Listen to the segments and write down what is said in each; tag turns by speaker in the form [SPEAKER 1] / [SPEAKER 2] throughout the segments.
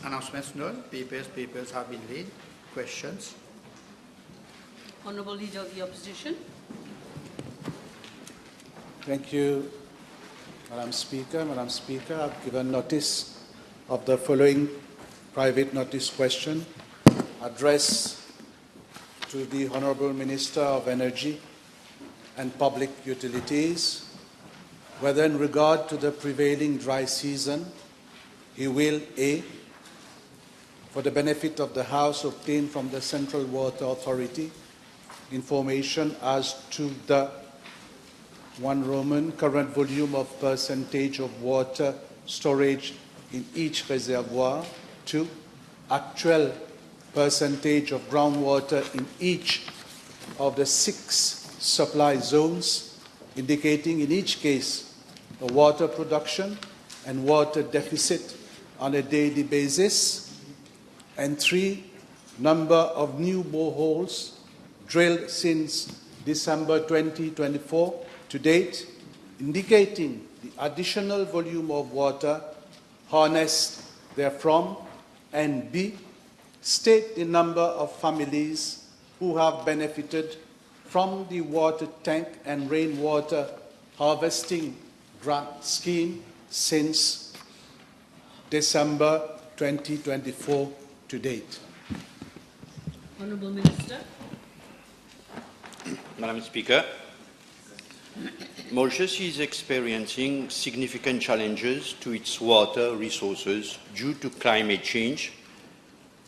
[SPEAKER 1] Announcements none. Papers have been laid. Questions?
[SPEAKER 2] Honourable Leader of the Opposition.
[SPEAKER 3] Thank you, Madam Speaker. Madam Speaker, I've given notice of the following private notice question addressed to the Honourable Minister of Energy and Public Utilities, whether in regard to the prevailing dry season, he will, A, for the benefit of the House, obtain from the Central Water Authority information as to the 1 Roman current volume of percentage of water storage in each reservoir, 2, actual percentage of groundwater in each of the 6 supply zones, indicating in each case the water production and water deficit on a daily basis, and 3, number of new boreholes drilled since December 2024 to date, indicating the additional volume of water harnessed therefrom, and B, state the number of families who have benefited from the water tank and rainwater harvesting grant scheme since December 2024 to date.
[SPEAKER 2] Honourable Minister.
[SPEAKER 4] Madam Speaker, Mauritius is experiencing significant challenges to its water resources due to climate change,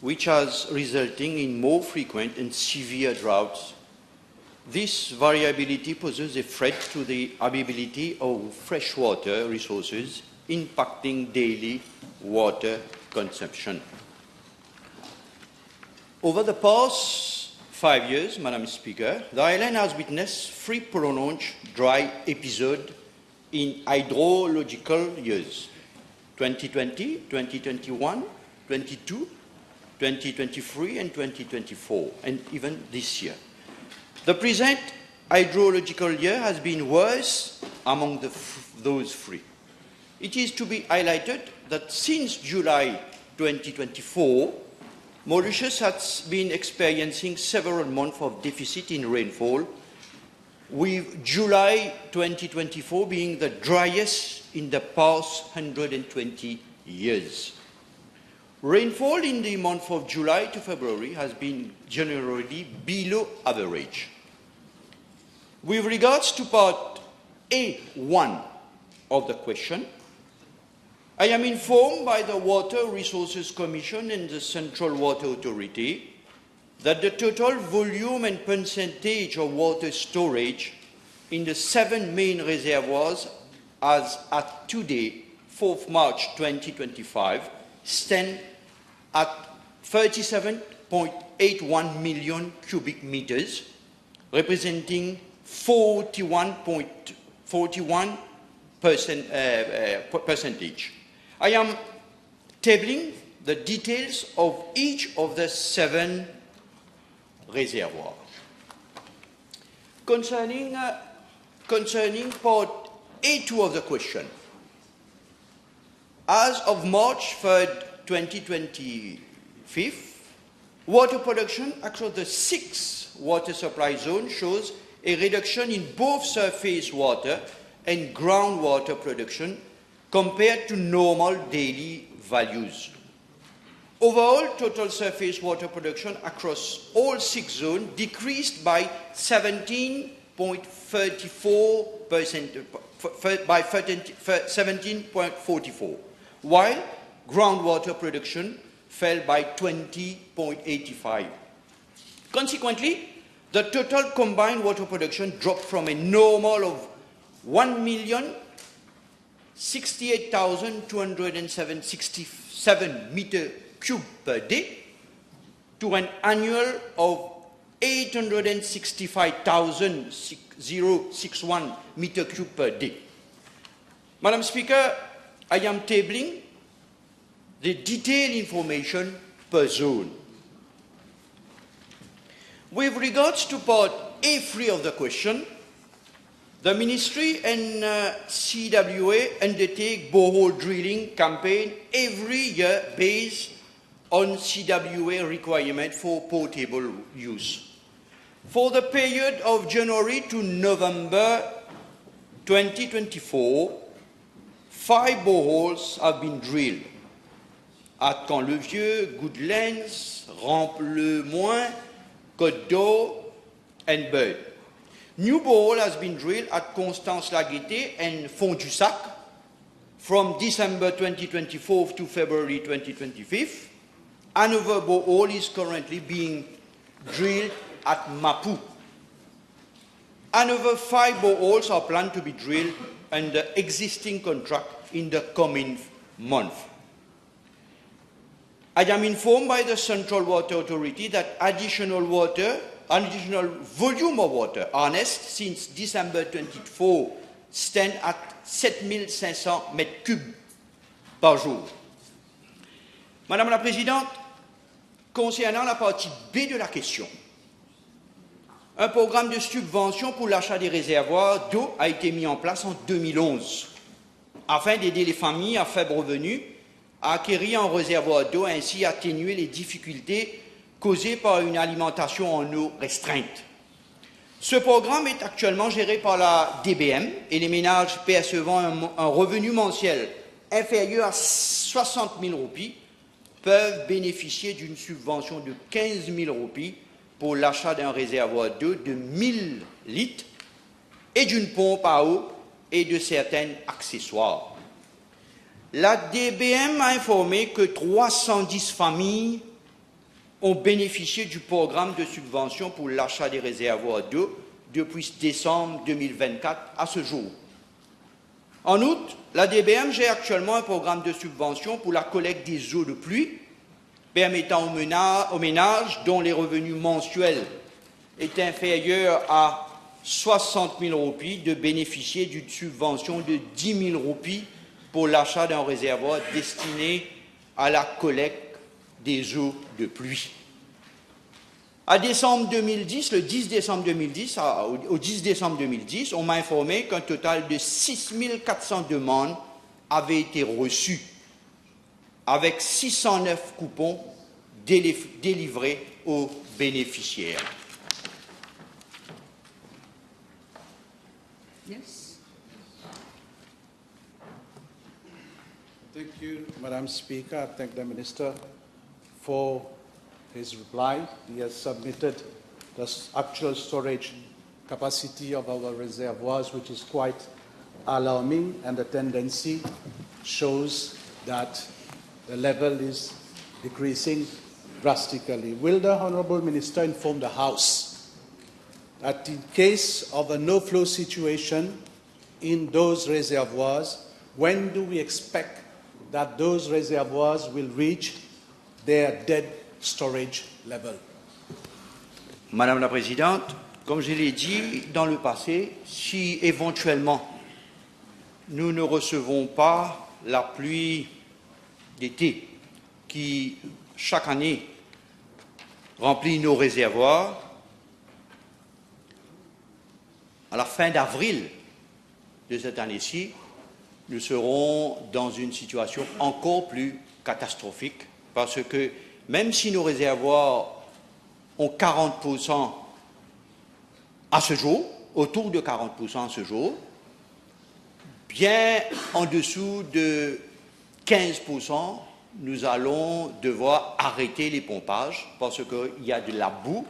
[SPEAKER 4] which has resulting in more frequent and severe droughts. This variability poses a threat to the availability of freshwater resources, impacting daily water consumption. Over the past 5 years, Madam Speaker, the island has witnessed 3 prolonged dry episodes in hydrological years: 2020, 2021, 22, 2023 and 2024, and even this year. The present hydrological year has been worse among those 3. It is to be highlighted that since July 2024, Mauritius has been experiencing several months of deficit in rainfall, with July 2024 being the driest in the past 120 years. Rainfall in the month of July to February has been generally below average. With regards to part A1 of the question, I am informed by the Water Resources Commission and the Central Water Authority that the total volume and percentage of water storage in the 7 main reservoirs as at today, 4th March 2025, stand at 37.81 million cubic meters, representing 41.41% percentage. I am tabling the details of each of the 7 reservoirs. Concerning part A2 of the question, as of March 3rd, 2025, water production across the 6 water supply zones shows a reduction in both surface water and groundwater production compared to normal daily values. Overall, total surface water production across all 6 zones decreased by 17.44%, while groundwater production fell by 20.85%. Consequently, the total combined water production dropped from a normal of 1,068,267 meter cube per day to an annual of 865,061 meter cube per day. Madam Speaker, I am tabling the detailed information per zone. With regards to part A3 of the question, The Ministry and CWA undertake borehole drilling campaign every year based on CWA requirement for potable use. For the period of January to November 2024, 5 boreholes have been drilled at Camp-le-Vieux, Goodlands, Rampe-le-Moins, Côte d'Or, and Bird. New borehole has been drilled at Constance-la-Gaîté and Fond-du-Sac from December 2024 to February 2025. Another borehole is currently being drilled at Mapu. Another 5 boreholes are planned to be drilled under existing contract in the coming month. I am informed by the Central Water Authority that additional volume of water harnessed since December 24 stand at 7500 mètres cubes par jour. Madame la Présidente, concernant la partie B de la question, un programme de subvention pour l'achat des réservoirs d'eau a été mis en place en 2011 afin d'aider les familles à faible revenu à acquérir un réservoir d'eau et ainsi atténuer les difficultés causées par une alimentation en eau restreinte. Ce programme est actuellement géré par la DBM et les ménages percevant un revenu mensuel inférieur à 60 000 roupies peuvent bénéficier d'une subvention de 15 000 roupies pour l'achat d'un réservoir d'eau de 1000 litres et d'une pompe à eau et de certains accessoires. La DBM a informé que 310 familles ont bénéficié du programme de subvention pour l'achat des réservoirs d'eau depuis décembre 2024 à ce jour. En outre, la DBM gère actuellement un programme de subvention pour la collecte des eaux de pluie, permettant aux ménages dont les revenus mensuels est inférieur à 60 000 roupies de bénéficier d'une subvention de 10 000 roupies pour l'achat d'un réservoir destiné à la collecte des eaux de pluie. Au 10 décembre 2010, on m'a informé qu'un total de 6 400 demandes avaient été reçues, avec 609 coupons délivrés aux bénéficiaires.
[SPEAKER 2] Yes.
[SPEAKER 3] Thank you, Madam Speaker. I thank the Minister for his reply. He has submitted the actual storage capacity of our reservoirs, which is quite alarming, and the tendency shows that the level is decreasing drastically. Will the Honourable Minister inform the House that in case of a no-flow situation in those reservoirs, when do we expect that those reservoirs will reach their dead storage level?
[SPEAKER 4] Madame la Présidente, comme je l'ai dit dans le passé, si éventuellement nous ne recevons pas la pluie d'été qui, chaque année, remplit nos réservoirs, à la fin d'avril de cette année-ci, nous serons dans une situation encore plus catastrophique parce que même si nos réservoirs ont 40% à ce jour, autour de 40% à ce jour, bien en dessous de 15%, nous allons devoir arrêter les pompages parce qu'il y a de la boue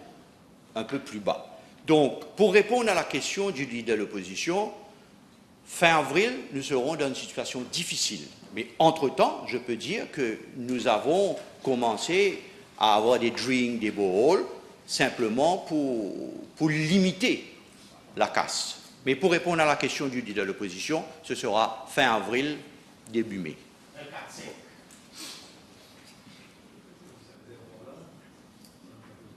[SPEAKER 4] un peu plus bas. Donc, pour répondre à la question du leader de l'opposition, fin avril, nous serons dans une situation difficile. Mais entre-temps, je peux dire que nous avons commencé à avoir des drilling, des boreholes, simplement pour limiter la casse. Mais pour répondre à la question du leader de l'opposition, ce sera fin avril, début mai.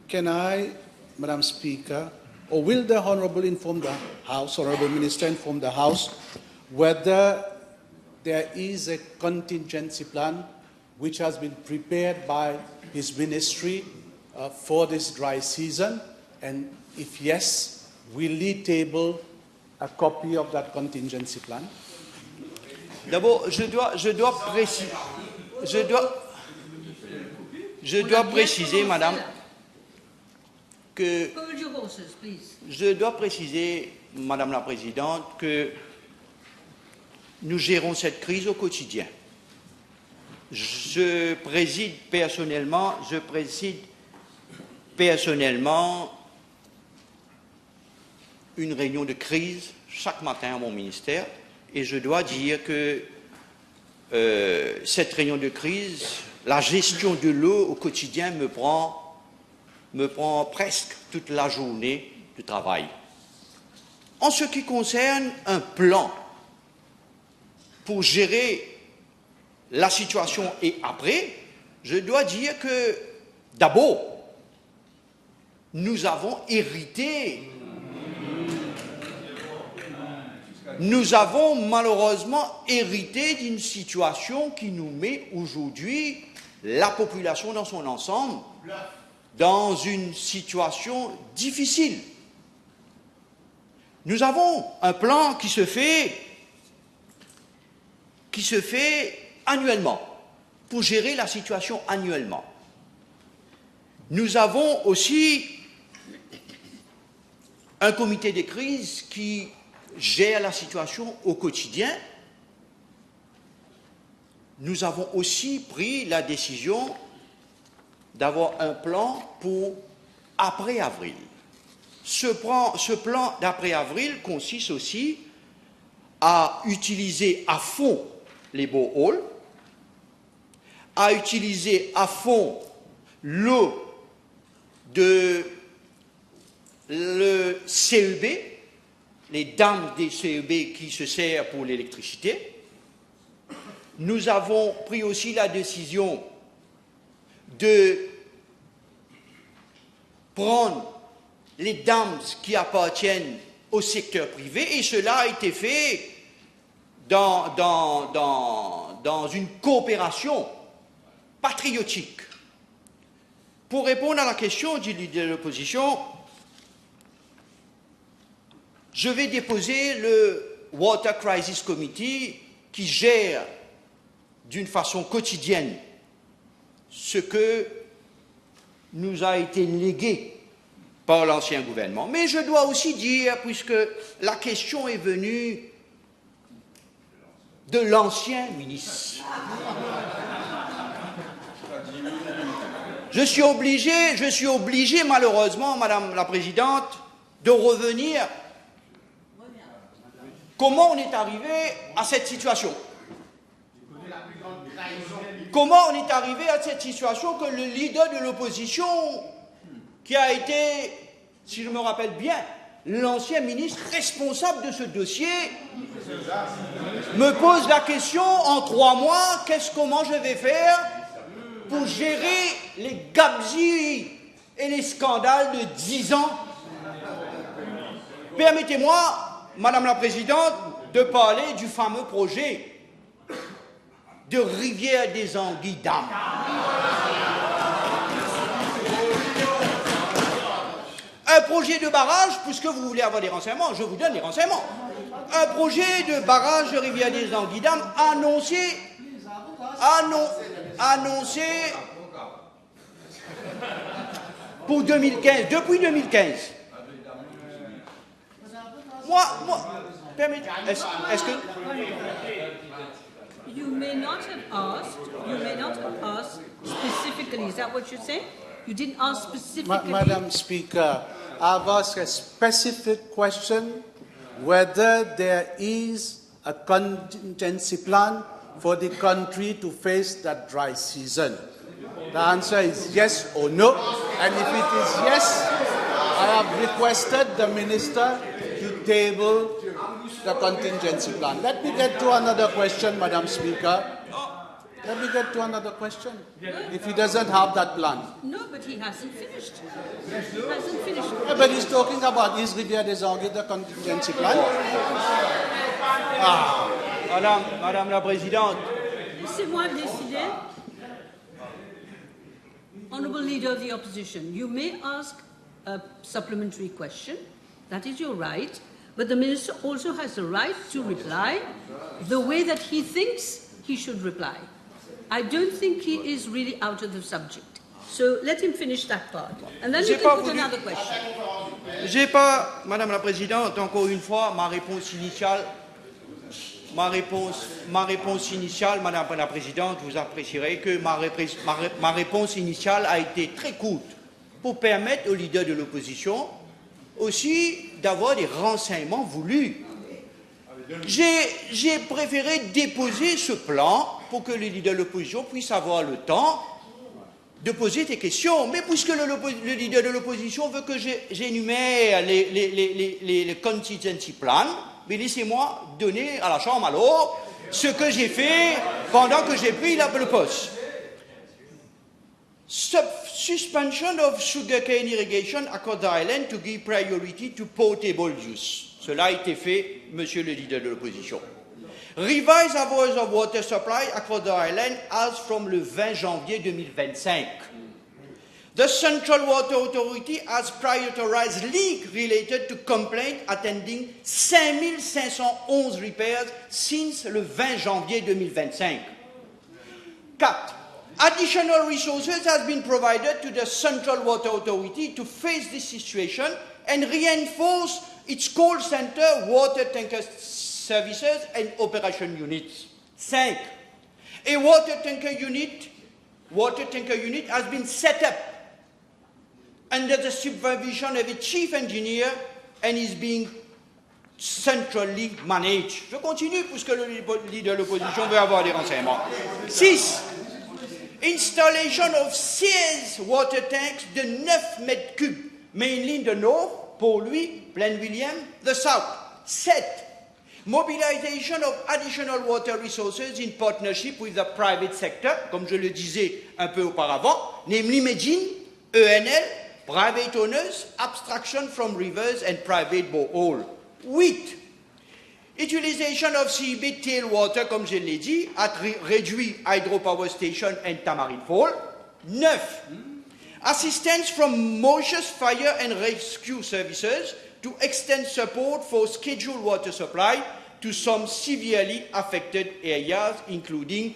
[SPEAKER 3] Can I, Madam Speaker, or will the Honourable inform the House, Honourable Minister inform the House, whether there is a contingency plan which has been prepared by his ministry for this dry season, and if yes, will he table a copy of that contingency plan?
[SPEAKER 4] D'abord, je dois préciser, madame, que
[SPEAKER 2] Hold your horses, please.
[SPEAKER 4] je dois préciser, madame la présidente, que nous gérons cette crise au quotidien. Je préside personnellement une réunion de crise chaque matin à mon ministère et je dois dire que cette réunion de crise, la gestion de l'eau au quotidien me prend presque toute la journée de travail. En ce qui concerne un plan pour gérer la situation et après, je dois dire que d'abord, nous avons malheureusement hérité d'une situation qui nous met aujourd'hui, la population dans son ensemble, dans une situation difficile. Nous avons un plan qui se fait annuellement, pour gérer la situation annuellement. Nous avons aussi un comité de crise qui gère la situation au quotidien. Nous avons aussi pris la décision d'avoir un plan pour après-avril. Ce plan d'après-avril consiste aussi à utiliser à fond les boreholes, à utiliser à fond l'eau de le CEB, les dames des CEB qui se servent pour l'électricité. Nous avons pris aussi la décision de prendre les dames qui appartiennent au secteur privé et cela a été fait dans une coopération patriotique. Pour répondre à la question du leader de l'opposition, je vais déposer le Water Crisis Committee qui gère d'une façon quotidienne ce que nous a été légué par l'ancien gouvernement. Mais je dois aussi dire, puisque la question est venue de l'ancien ministre, je suis obligé malheureusement, Madame la Présidente, de revenir. Comment on est arrivé à cette situation? Comment on est arrivé à cette situation que le leader de l'opposition, qui a été, si je me rappelle bien, l'ancien ministre responsable de ce dossier, me pose la question en 3 mois, comment je vais faire pour gérer les gabegies et les scandales de 10 ans? Permettez-moi, Madame la Présidente, de parler du fameux projet de rivière des Anguilles Dames. Un projet de barrage, puisque vous voulez avoir des renseignements, je vous donne les renseignements. Un projet de barrage de rivière des Anguilles Dames annoncé pour 2015, depuis 2015. Moi, permettez, est-ce que...
[SPEAKER 2] You may not have asked specifically. Is that what you're saying? You didn't ask specifically.
[SPEAKER 3] Madam Speaker, I've asked a specific question whether there is a contingency plan for the country to face that dry season. The answer is yes or no. And if it is yes, I have requested the Minister to table the contingency plan. Let me get to another question, Madam Speaker. Let me get to another question. If he doesn't have that plan.
[SPEAKER 2] No, but he hasn't finished. He hasn't finished.
[SPEAKER 3] Yeah, but he's talking about his Rivière des Anguilles, the contingency plan.
[SPEAKER 4] Madame la Présidente.
[SPEAKER 2] Laissez-moi décider. Honourable Leader of the Opposition, you may ask a supplementary question. That is your right. But the minister also has the right to reply the way that he thinks he should reply. I don't think he is really out of the subject. So let him finish that part. And then we can put another question.
[SPEAKER 4] J'ai pas, Madame la Présidente, encore une fois, ma réponse initiale, Madame la Présidente, vous apprécierez que ma réponse initiale a été très courte pour permettre aux leaders de l'opposition aussi d'avoir des renseignements voulus. J'ai préféré déposer ce plan pour que les leaders de l'opposition puissent avoir le temps de poser des questions. Mais puisque le leader de l'opposition veut que j'énumère les contingency plans, mais laissez-moi donner à la Chambre alors ce que j'ai fait pendant que j'ai pris le poste. Suspension of sugarcane irrigation across the island to give priority to potable use. Cela a été fait, monsieur le leader de l'opposition. Revise hours of water supply across the island as from le 20 janvier 2025. The Central Water Authority has prioritized leak related to complaints attending 5511 repairs since le 20 janvier 2025. 4. Additional resources have been provided to the Central Water Authority to face this situation and reinforce its call center, water tanker services and operation units. 5. A water tanker unit has been set up under the supervision of a chief engineer and is being centrally managed. Je continue puisque le leader de l'opposition veut avoir des renseignements. 6. Installation of 16 water tanks de 9 mètres cubes, mainly in the north, Port-Louis, Plaine-William, the south. 7. Mobilisation of additional water resources in partnership with the private sector, comme je le disais un peu auparavant, namely Medine, ENL, private owners, abstraction from rivers and private borehole. 8. Utilisation of seabed tailwater, comme je l'ai dit, at Réduit Hydropower Station and Tamarind Fall. 9. Assistance from Mauritius Fire and Rescue Services to extend support for scheduled water supply to some severely affected areas, including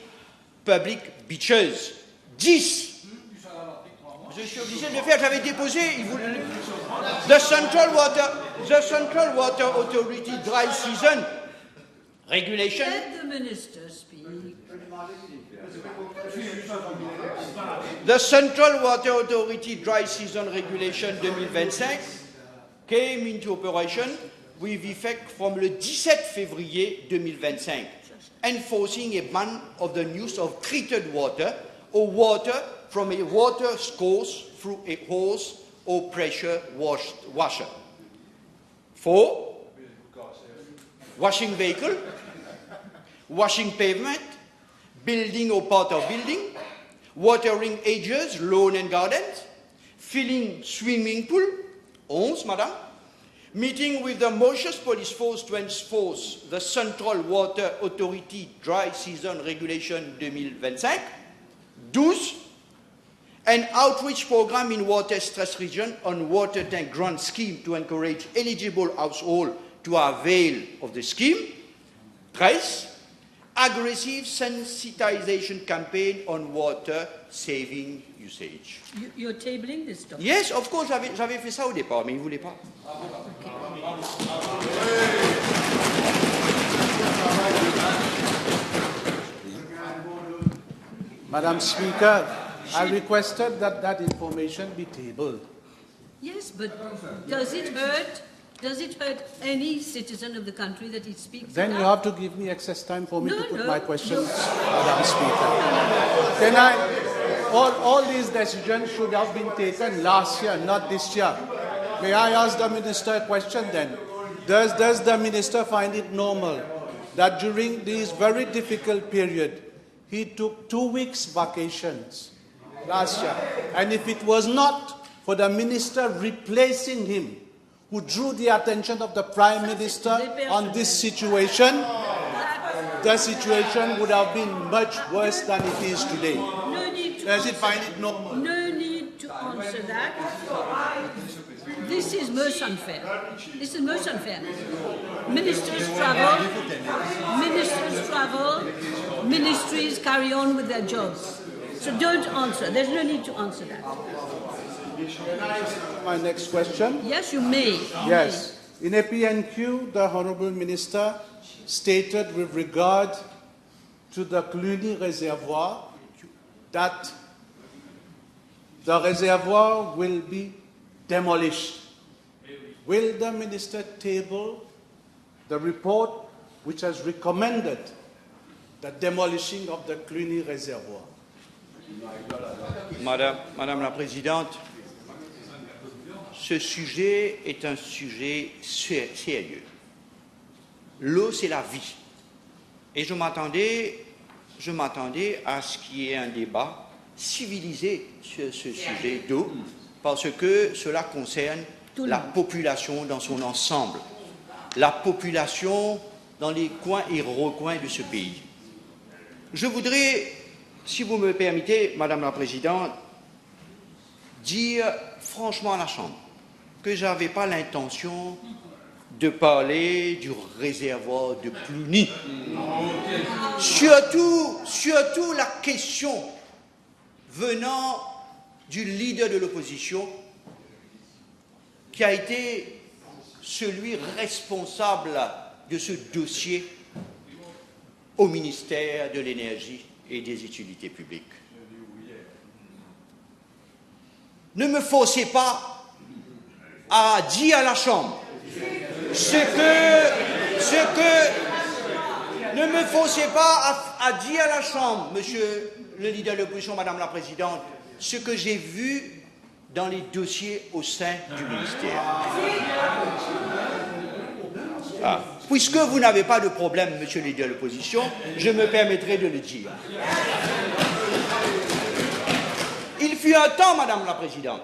[SPEAKER 4] public beaches. 10. Je suis obligé de le faire, j'avais déposé. The Central Water Authority Dry Season Regulation.
[SPEAKER 2] Let the minister speak.
[SPEAKER 4] The Central Water Authority Dry Season Regulation 2025 came into operation with effect from le 17 février 2025, enforcing a ban of the use of treated water or water from a water source through a hose or pressure washer. 4. Washing vehicle, washing pavement, building or part of building, watering edges, lawn and gardens, filling swimming pool, 11, madame, meeting with the Mauritius Police Force to enforce the Central Water Authority Dry Season Regulation 2025, 12, an outreach program in water-stressed region on water tank grant scheme to encourage eligible households to avail of the scheme, 13, aggressive sensitization campaign on water-saving usage.
[SPEAKER 2] You're tabling this document?
[SPEAKER 4] Yes, of course, j'avais fait ça au départ, mais il ne voulait pas.
[SPEAKER 3] Madam Speaker, I requested that that information be tabled.
[SPEAKER 2] Yes, but does it hurt any citizen of the country that he speaks
[SPEAKER 3] Then you
[SPEAKER 2] about?
[SPEAKER 3] have to give me excess time for me
[SPEAKER 2] No,
[SPEAKER 3] to put
[SPEAKER 2] no,
[SPEAKER 3] my questions,
[SPEAKER 2] no.
[SPEAKER 3] Madam Speaker. Can all these decisions should have been taken last year, not this year. May I ask the Minister a question then? Does the Minister find it normal that during this very difficult period, he took 2 weeks vacations last year? And if it was not for the Minister replacing him, who drew the attention of the Prime Minister on this situation, the situation would have been much worse than it is today.
[SPEAKER 2] No need to
[SPEAKER 3] Does it find it normal?
[SPEAKER 2] No need to answer that. This this is most unfair. This is most unfair. Ministers travel, ministries carry on with their jobs. So don't answer. There's no need to answer that.
[SPEAKER 3] My next question.
[SPEAKER 2] Yes, you may.
[SPEAKER 3] Yes. In a PNQ, the Honourable Minister stated with regard to the Cluny Reservoir that the reservoir will be demolished. Will the Minister table the report which has recommended the demolishing of the Cluny Reservoir?
[SPEAKER 4] Madame la Présidente, ce sujet est un sujet sérieux. L'eau, c'est la vie. Et je m'attendais à ce qu'il y ait un débat civilisé sur ce sujet d'eau, parce que cela concerne la population dans son ensemble, la population dans les coins et recoins de ce pays. Je voudrais, si vous me permettez, Madame la Présidente, dire franchement à la Chambre que je n'avais pas l'intention de parler du réservoir de Cluny. Surtout la question venant du leader de l'opposition qui a été celui responsable de ce dossier au ministère de l'Énergie et des Utilités publiques. Ne me forcez pas à dire à la Chambre ne me forcez pas à dire à la Chambre, Monsieur le leader de l'opposition, Madame la Présidente, ce que j'ai vu dans les dossiers au sein du ministère. Puisque vous n'avez pas de problème, Monsieur le leader de l'opposition, je me permettrai de le dire. Il fut un temps, Madame la Présidente,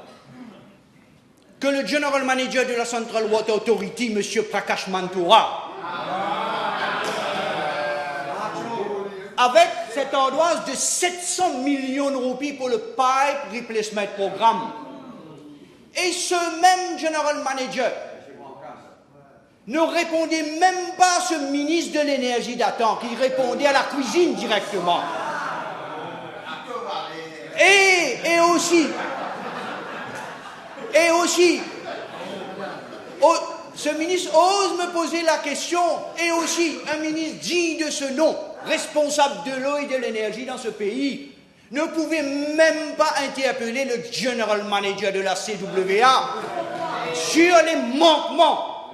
[SPEAKER 4] que le General Manager de la Central Water Authority, M. Prakash Mantura, avec cette ardoise de 700 millions de roupies pour le Pipe Replacement Programme. Et ce même General Manager ne répondait même pas à ce ministre de l'Énergie d'antan, qui répondait à la cuisine directement. Et aussi, ce ministre ose me poser la question, et aussi un ministre digne de ce nom, responsable de l'eau et de l'énergie dans ce pays, ne pouvait même pas interpeller le General Manager de la CWA sur les manquements,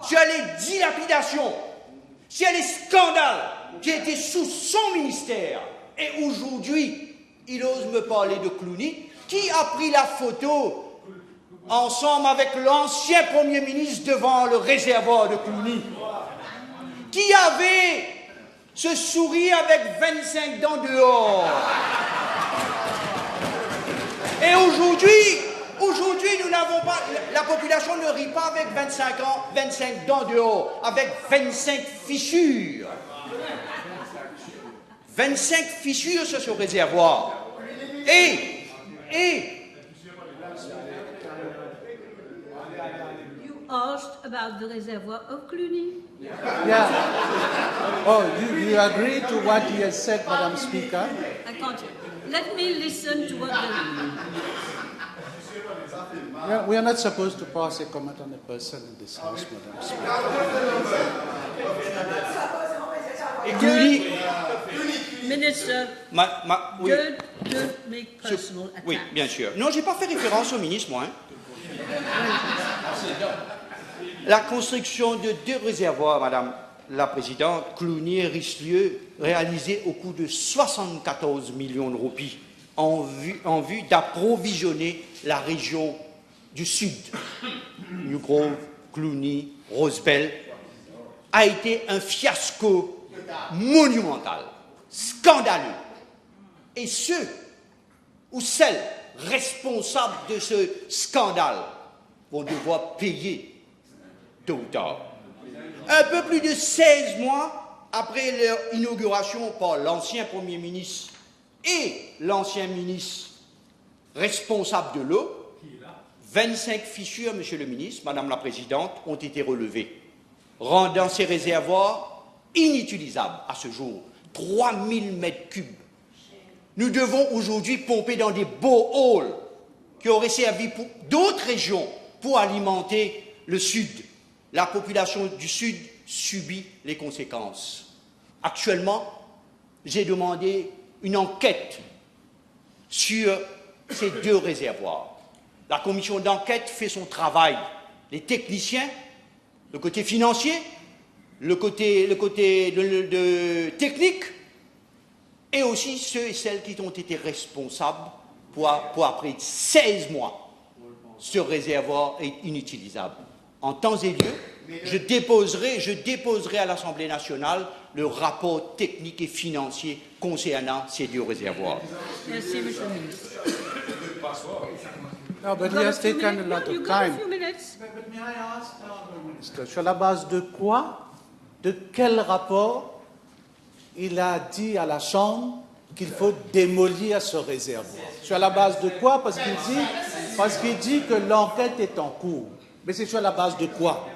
[SPEAKER 4] sur les dilapidations, sur les scandales qui étaient sous son ministère. Et aujourd'hui, il ose me parler de Cluny, qui a pris la photo ensemble avec l'ancien Premier ministre devant le réservoir de Cluny, qui avait ce sourire avec 25 dents dehors. Et aujourd'hui, nous n'avons pas, la population ne rit pas avec 25 dents dehors, avec 25 fissures. 25 fissures sur ce réservoir.
[SPEAKER 2] You asked about the reservoir of Cluny.
[SPEAKER 3] Yeah. Oh, you agree to what he has said, Madam Speaker?
[SPEAKER 2] I can't. Let me listen to what
[SPEAKER 3] Yeah, we are not supposed to pass a comment on a person in this House, Madam Speaker.
[SPEAKER 2] Minister,
[SPEAKER 4] Oui.
[SPEAKER 2] don't make personal attacks.
[SPEAKER 4] Oui, bien sûr. Non, je n'ai pas fait référence au ministre, moi. La construction de 2 réservoirs, Madame la Présidente, Cluny et Richelieu, réalisés au coût de 74 millions de roupies, en vue d'approvisionner la région du Sud, New Grove, Cluny, Rosebel, a été un fiasco monumental, scandaleux. Et ceux ou celles responsables de ce scandale vont devoir payer tôt ou tard. Un peu plus de 16 mois après leur inauguration par l'ancien Premier ministre et l'ancien ministre responsable de l'eau, 25 fissures, Monsieur le ministre, Madame la Présidente, ont été relevées, rendant ces réservoirs inutilisables à ce jour. 3000 mètres cubes. Nous devons aujourd'hui pomper dans des boreholes qui auraient servi pour d'autres régions pour alimenter le Sud. La population du Sud subit les conséquences. Actuellement, j'ai demandé une enquête sur ces 2 réservoirs. La commission d'enquête fait son travail. Les techniciens, le côté financier, le côté technique, et aussi ceux et celles qui ont été responsables pour après 16 mois, ce réservoir est inutilisable. En temps et lieu, je déposerai à l'Assemblée nationale le rapport technique et financier concernant ces 2 réservoirs.
[SPEAKER 2] Merci, Monsieur le ministre.
[SPEAKER 3] No, but he has taken a lot
[SPEAKER 2] You
[SPEAKER 3] of
[SPEAKER 2] got a
[SPEAKER 3] time.
[SPEAKER 2] few minutes.
[SPEAKER 1] But may I ask,
[SPEAKER 3] Ministre, sur la base de quoi, de quel rapport il a dit à la Chambre qu'il faut démolir ce réservoir? Sur la base de quoi? Parce qu'il dit que l'enquête est en cours. Mais c'est sur la base de quoi?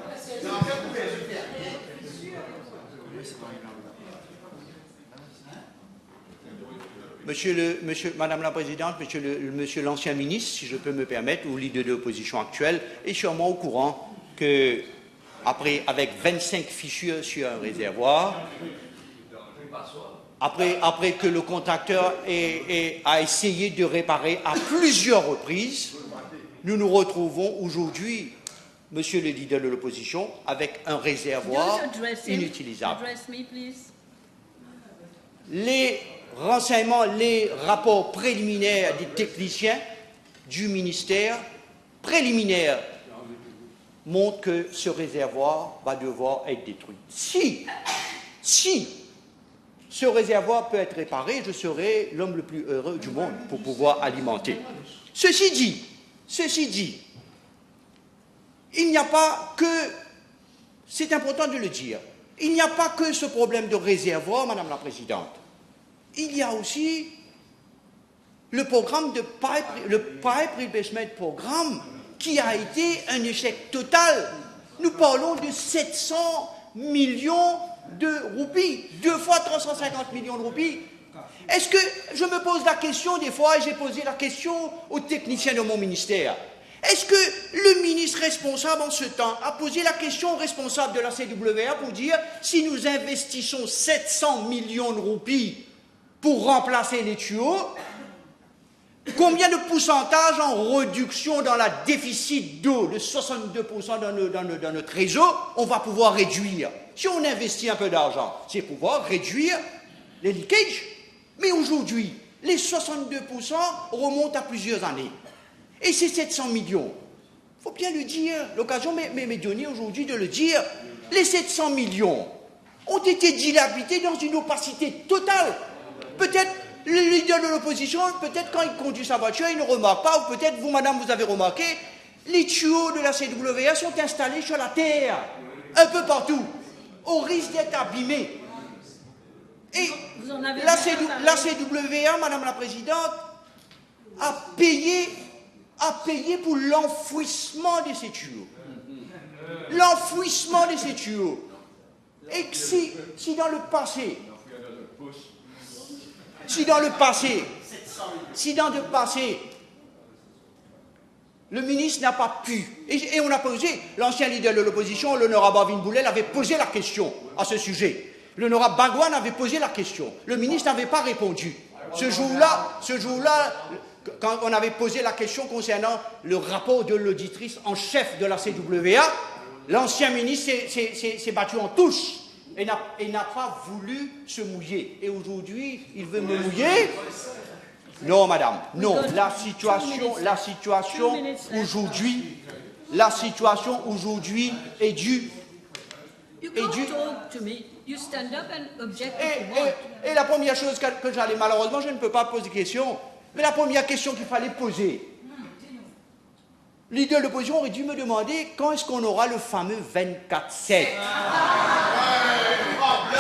[SPEAKER 4] Madame la Présidente, Monsieur l'ancien ministre, si je peux me permettre, ou leader de l'opposition actuelle, est sûrement au courant que, avec 25 fissures sur un réservoir, après que le contracteur a essayé de réparer à plusieurs reprises, nous nous retrouvons aujourd'hui, Monsieur le leader de l'opposition, avec un réservoir inutilisable. Les renseignements, les rapports préliminaires des techniciens du ministère préliminaires montrent que ce réservoir va devoir être détruit. Si ce réservoir peut être réparé, je serai l'homme le plus heureux du monde pour pouvoir alimenter. Ceci dit, il n'y a pas que, c'est important de le dire, il n'y a pas que ce problème de réservoir, Madame la Présidente. Il y a aussi le programme de Pipe Replacement Programme, qui a été un échec total. Nous parlons de 700 millions de roupies, 2 fois 350 millions de roupies. Est-ce que, je me pose la question des fois, et j'ai posé la question aux techniciens de mon ministère, est-ce que le ministre responsable en ce temps a posé la question au responsable de la CWA pour dire si nous investissons 700 millions de roupies pour remplacer les tuyaux, combien de pourcentage en réduction dans la déficit d'eau, de 62% dans notre réseau, on va pouvoir réduire? Si on investit un peu d'argent, c'est pouvoir réduire les leakages. Mais aujourd'hui, les 62% remontent à plusieurs années. Et ces 700 millions, il faut bien le dire, l'occasion m'est donnée aujourd'hui de le dire, les 700 millions ont été dilapidés dans une opacité totale. Peut-être le leader de l'opposition, peut-être quand il conduit sa voiture, il ne remarque pas, ou peut-être vous, madame, vous avez remarqué, les tuyaux de la CWA sont installés sur la terre, un peu partout, au risque d'être abîmés. Et la CWA, madame la Présidente, a payé pour l'enfouissement de ces tuyaux. L'enfouissement de ces tuyaux. Et si dans le passé, le ministre n'a pas pu, et on a posé, l'ancien leader de l'opposition, l'honorable Arvin Boulel, avait posé la question à ce sujet. L'honorable Bagouane avait posé la question. Le ministre n'avait pas répondu. Ce jour-là, quand on avait posé la question concernant le rapport de l'auditrice en chef de la CWA, l'ancien ministre s'est battu en touche. Et n'a pas voulu se mouiller. Et aujourd'hui, il veut me mouiller. Non, madame, non. La situation aujourd'hui est due. Et la première chose que j'allais, malheureusement, je ne peux pas poser de question, mais la première question qu'il fallait poser, le leader de l'opposition aurait dû me demander quand est-ce qu'on aura le fameux 24/7.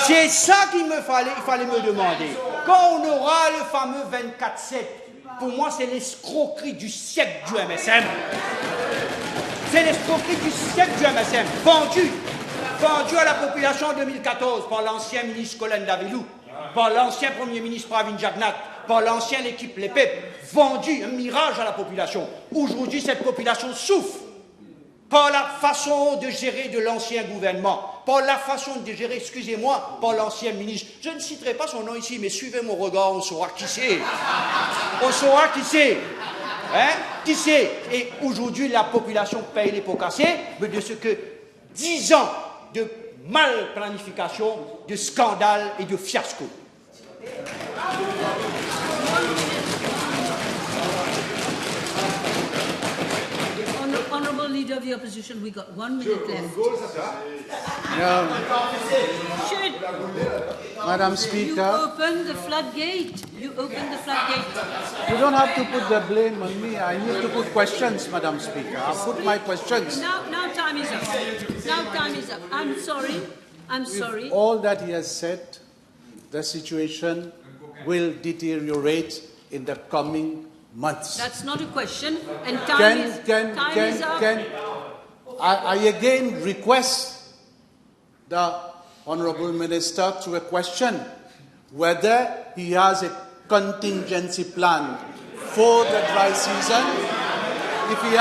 [SPEAKER 4] C'est ça qu'il fallait me demander. Quand on aura le fameux 24/7. Pour moi, c'est l'escroquerie du siècle du MSM. C'est l'escroquerie du système du MSM, vendu à la population en 2014 par l'ancien ministre Colin Davilou, par l'ancien Premier ministre Pravin Jagnat, par l'ancienne équipe LEPEP, vendu un mirage à la population. Aujourd'hui, cette population souffre par la façon de gérer de l'ancien gouvernement, par la façon de gérer, excusez-moi, par l'ancien ministre. Je ne citerai pas son nom ici, mais suivez mon regard, on saura qui c'est. On saura qui c'est. Hein? Qui c'est? Et aujourd'hui, la population paye les pots cassés, mais de ce que 10 ans de mal planification, de scandale et de fiasco.
[SPEAKER 2] Honourable Leader of the Opposition, we got 1 minute left. Should
[SPEAKER 3] Madam
[SPEAKER 2] you
[SPEAKER 3] Speaker,
[SPEAKER 2] open the floodgate? You open the floodgate.
[SPEAKER 3] you don't have to put the blame on me. I need to put questions, Madam Speaker. I'll put my questions.
[SPEAKER 2] Now time is up. Now time is up. I'm sorry. I'm sorry.
[SPEAKER 3] All that he has said, the situation will deteriorate in the coming months.
[SPEAKER 2] That's not a question. And time is up.
[SPEAKER 3] I again request the Honourable Minister to a question whether he has a contingency plan for the dry season. If he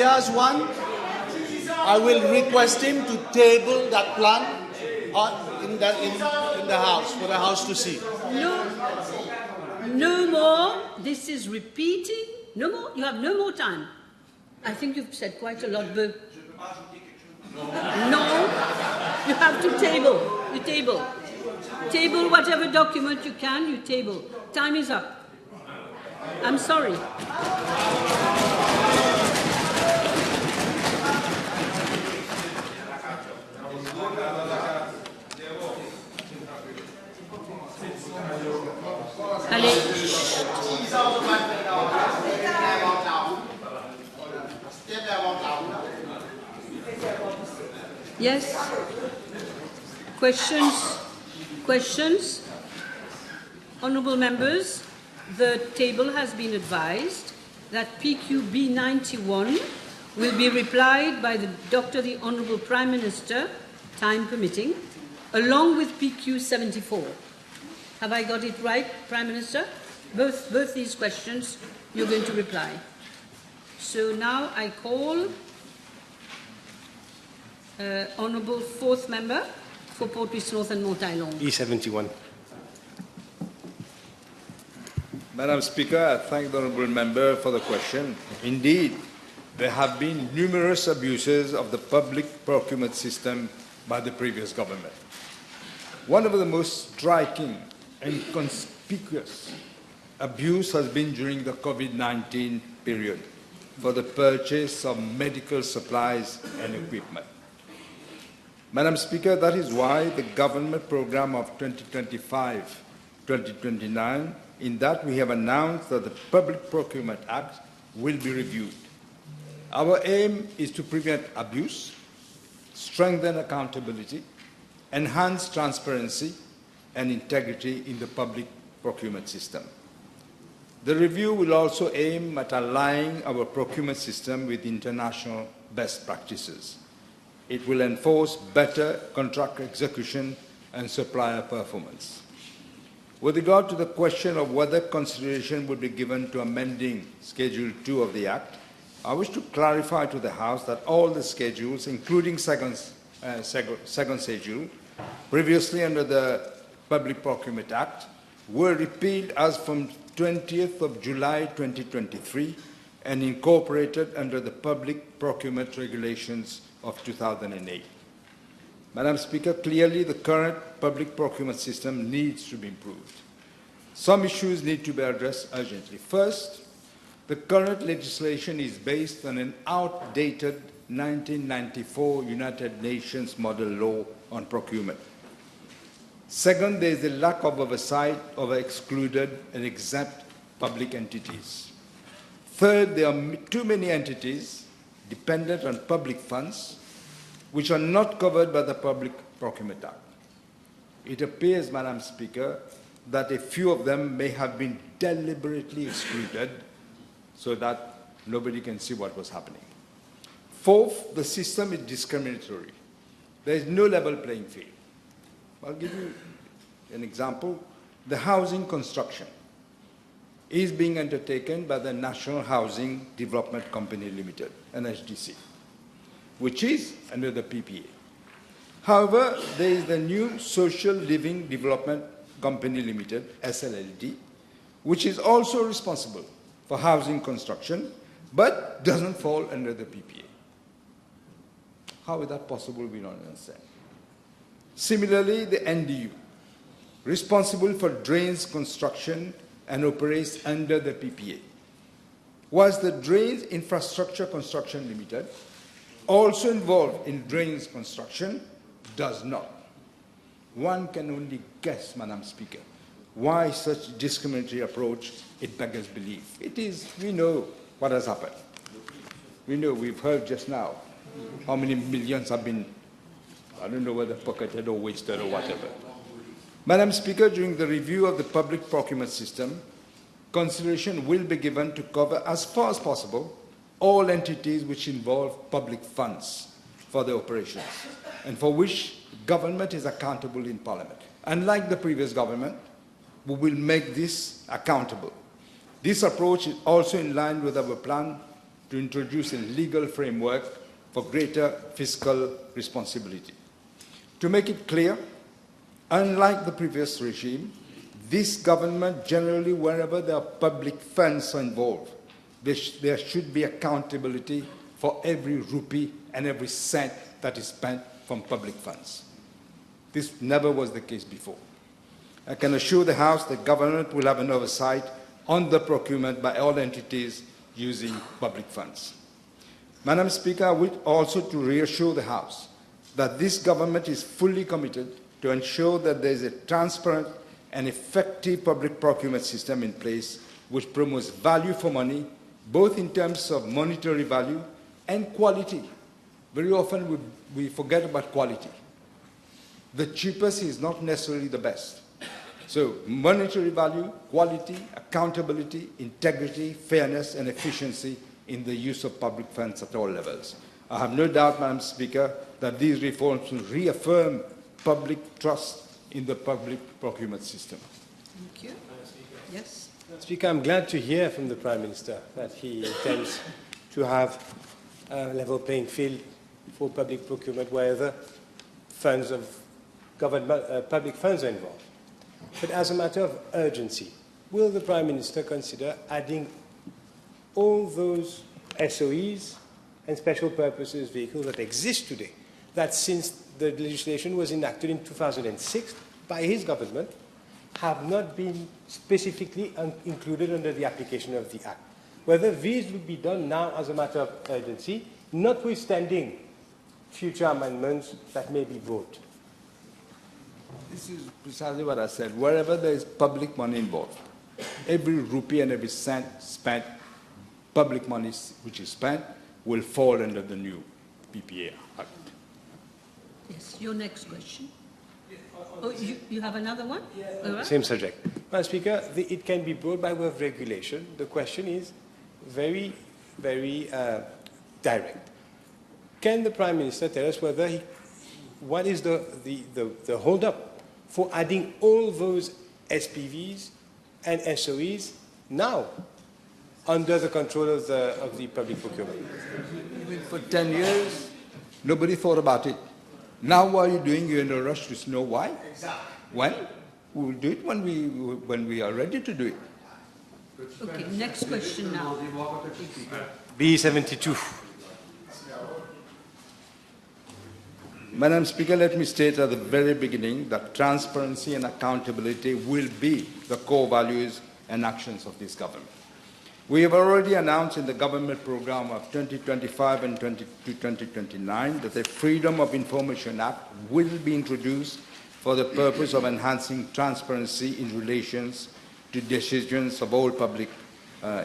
[SPEAKER 3] has one, I will request him to table that plan in the House, for the House to see.
[SPEAKER 2] No more. This is repeating. No more. You have no more time. I think you've said quite a lot, but no. You have to table. You table. Table whatever document you can. You table. Time is up. I'm sorry. Allez. Yes. Questions? Honourable members, the table has been advised that PQB 91 will be replied by the Honourable Prime Minister, time permitting, along with PQ 74. Have I got it right, Prime Minister? Both these questions you're going to reply. So now I call Honourable Fourth Member for Port-Louis North and Mont-Taillon.
[SPEAKER 5] E71.
[SPEAKER 6] Madam Speaker, I thank the Honourable Member for the question. Indeed, there have been numerous abuses of the public procurement system by the previous government. One of the most striking and conspicuous abuse has been during the COVID-19 period for the purchase of medical supplies and equipment. Madam Speaker, that is why the government program of 2025-2029, in that we have announced that the Public Procurement Act will be reviewed. Our aim is to prevent abuse, strengthen accountability, enhance transparency and integrity in the public procurement system. The review will also aim at aligning our procurement system with international best practices. It will enforce better contract execution and supplier performance. With regard to the question of whether consideration would be given to amending Schedule 2 of the Act, I wish to clarify to the House that all the schedules, including second schedule, previously under the Public Procurement Act, were repealed as from 20th of July 2023 and incorporated under the Public Procurement Regulations of 2008. Madam Speaker, clearly the current public procurement system needs to be improved. Some issues need to be addressed urgently. First, the current legislation is based on an outdated 1994 United Nations model law on procurement. Second, there is a lack of oversight over excluded and exempt public entities. Third, there are too many entities dependent on public funds which are not covered by the Public Procurement Act. It appears, Madam Speaker, that a few of them may have been deliberately excluded so that nobody can see what was happening. Fourth, the system is discriminatory. There is no level playing field. I'll give you an example. The housing construction is being undertaken by the National Housing Development Company Limited, NHDC, which is under the PPA. However, there is the new Social Living Development Company Limited, SLLD, which is also responsible for housing construction, but doesn't fall under the PPA. How is that possible? We don't understand. Similarly, the NDU, responsible for drains construction and operates under the PPA, was the Drains Infrastructure Construction Limited, also involved in drains construction, does not. One can only guess, Madam Speaker, why such discriminatory approach. It beggars belief. It is, we know what has happened. We know, we've heard just now how many millions have been, I don't know whether pocketed or wasted or whatever. Madam Speaker, during the review of the public procurement system, consideration will be given to cover as far as possible all entities which involve public funds for their operations and for which government is accountable in Parliament. Unlike the previous government, we will make this accountable. This approach is also in line with our plan to introduce a legal framework for greater fiscal responsibility. To make it clear, unlike the previous regime, this government generally, wherever there are public funds involved, there should be accountability for every rupee and every cent that is spent from public funds. This never was the case before. I can assure the House that government will have an oversight on the procurement by all entities using public funds. Madam Speaker, I wish also to reassure the House that this government is fully committed to ensure that there is a transparent and effective public procurement system in place which promotes value for money, both in terms of monetary value and quality. Very often we forget about quality. The cheapest is not necessarily the best. So monetary value, quality, accountability, integrity, fairness, and efficiency in the use of public funds at all levels. I have no doubt, Madam Speaker, that these reforms will reaffirm public trust in the public procurement system.
[SPEAKER 2] Thank you. Yes.
[SPEAKER 5] Speaker, I'm glad to hear from the Prime Minister that he intends to have a level playing field for public procurement wherever funds of government, public funds are involved. But as a matter of urgency, will the Prime Minister consider adding all those SOEs and special purposes vehicles that exist today, that since the legislation was enacted in 2006 by his government, have not been specifically included under the application of the Act? Whether these would be done now as a matter of urgency, notwithstanding future amendments that may be brought.
[SPEAKER 6] This is precisely what I said. Wherever there is public money involved, every rupee and every cent spent, public money which is spent, will fall under the new PPA Act.
[SPEAKER 2] Yes, your next question. Oh, you have another one? All right.
[SPEAKER 5] Same subject. Madam Speaker, it can be brought by way of regulation. The question is very, very direct. Can the Prime Minister tell us whether what is the hold-up for adding all those SPVs and SOEs now under the control of the public procurement?
[SPEAKER 6] For 10 years, nobody thought about it. Now what are you doing? You're in a rush to know why? Exactly. When? We will do it when we are ready to do it.
[SPEAKER 2] Okay, next question now.
[SPEAKER 5] B72.
[SPEAKER 6] Madam Speaker, let me state at the very beginning that transparency and accountability will be the core values and actions of this government. We have already announced in the government program of 2025 and 2029 that the Freedom of Information Act will be introduced for the purpose of enhancing transparency in relations to decisions of all public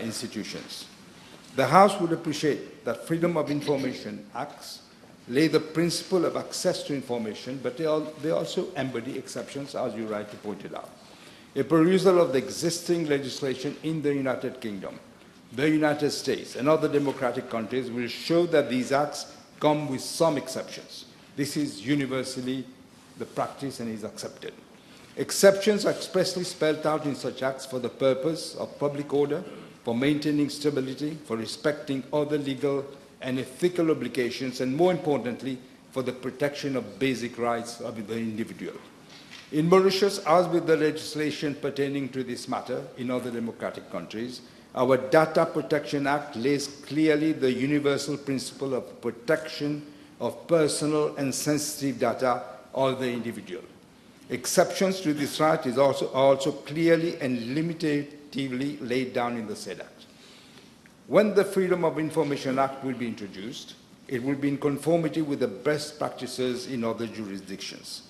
[SPEAKER 6] institutions. The House would appreciate that Freedom of Information Acts lay the principle of access to information, but they also embody exceptions, as you rightly pointed out. A perusal of the existing legislation in the United Kingdom the United States, and other democratic countries will show that these acts come with some exceptions. This is universally the practice and is accepted. Exceptions are expressly spelled out in such acts for the purpose of public order, for maintaining stability, for respecting other legal and ethical obligations, and more importantly, for the protection of basic rights of the individual. In Mauritius, as with the legislation pertaining to this matter in other democratic countries, our Data Protection Act lays clearly the universal principle of protection of personal and sensitive data of the individual. Exceptions to this right are also clearly and limitatively laid down in the said Act. When the Freedom of Information Act will be introduced, it will be in conformity with the best practices in other jurisdictions.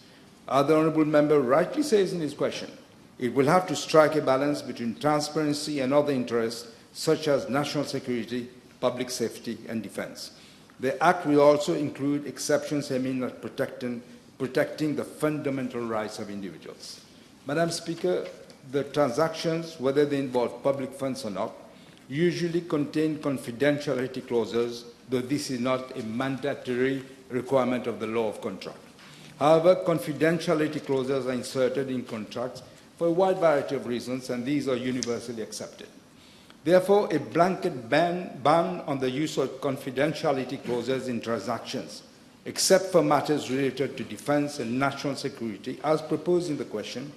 [SPEAKER 6] As the Honourable Member rightly says in his question, it will have to strike a balance between transparency and other interests such as national security, public safety and defence. The Act will also include exceptions aiming at protecting the fundamental rights of individuals. Madam Speaker, the transactions, whether they involve public funds or not, usually contain confidentiality clauses, though this is not a mandatory requirement of the law of contract. However, confidentiality clauses are inserted in contracts for a wide variety of reasons, and these are universally accepted. Therefore, a blanket ban on the use of confidentiality clauses in transactions, except for matters related to defence and national security, as proposed in the question,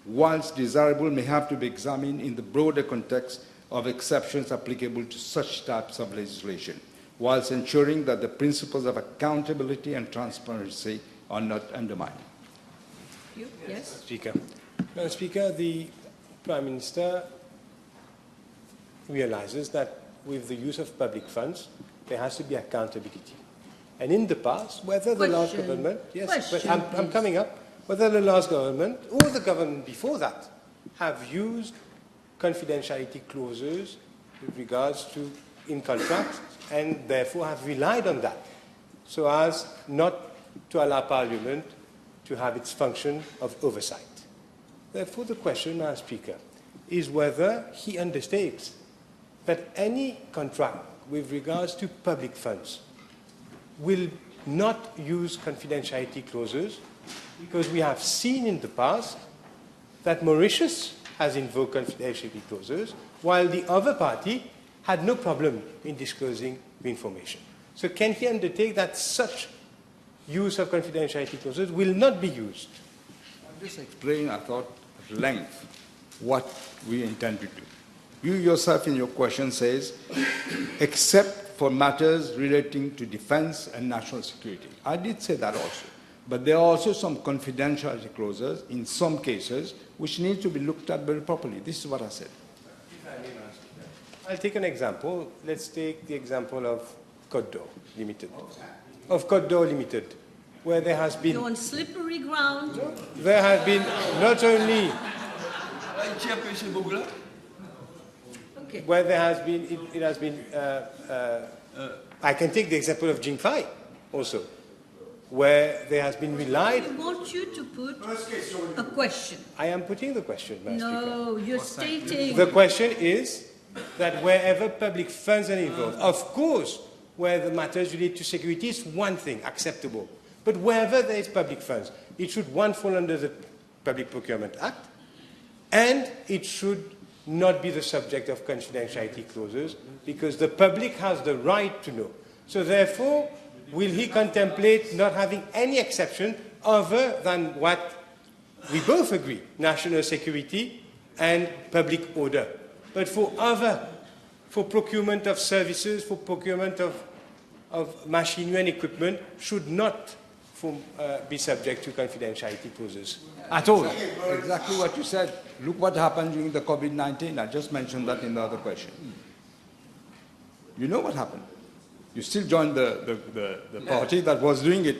[SPEAKER 6] whilst desirable, may have to be examined in the broader context of exceptions applicable to such types of legislation, whilst ensuring that the principles of accountability and transparency are not undermined.
[SPEAKER 2] Yes?
[SPEAKER 5] Speaker. Madam Speaker, the Prime Minister realizes that with the use of public funds, there has to be accountability. And in the past, whether the last government, yes, but I'm coming up, whether the last government or the government before that have used confidentiality clauses with regards to in contracts and therefore have relied on that so as not to allow Parliament to have its function of oversight. Therefore, the question, Madam Speaker, is whether he understands that any contract with regards to public funds will not use confidentiality clauses, because we have seen in the past that Mauritius has invoked confidentiality clauses, while the other party had no problem in disclosing the information. So can he undertake that such use of confidentiality clauses will not be used?
[SPEAKER 6] I'll just explain, I thought, at length what we intend to do. You yourself in your question says, except for matters relating to defense and national security. I did say that also. But there are also some confidentiality clauses in some cases which need to be looked at very properly. This is what I said.
[SPEAKER 5] I'll take an example. Let's take the example of Côte d'Or Limited. Of Côte d'Or Limited, where there has been...
[SPEAKER 2] You're on slippery ground.
[SPEAKER 5] There have been not only...
[SPEAKER 2] Okay.
[SPEAKER 5] Where there has been, it has been... I can take the example of Jingfai also, where there has been relied...
[SPEAKER 2] I want you to put a question.
[SPEAKER 5] I am putting the question, Madam Speaker.
[SPEAKER 2] No, you're stating...
[SPEAKER 5] The question is that wherever public funds are involved, of course, where the matters relate to security is one thing, acceptable. But wherever there is public funds, it should, one, fall under the Public Procurement Act, and it should not be the subject of confidentiality clauses, because the public has the right to know. So therefore, will he contemplate not having any exception other than what we both agree, national security and public order? But for procurement of services, for procurement of machinery and equipment, should not be subject to confidentiality clauses at all.
[SPEAKER 6] Exactly what you said. Look what happened during the COVID-19. I just mentioned that in the other question. You know what happened. You still joined the party that was doing it.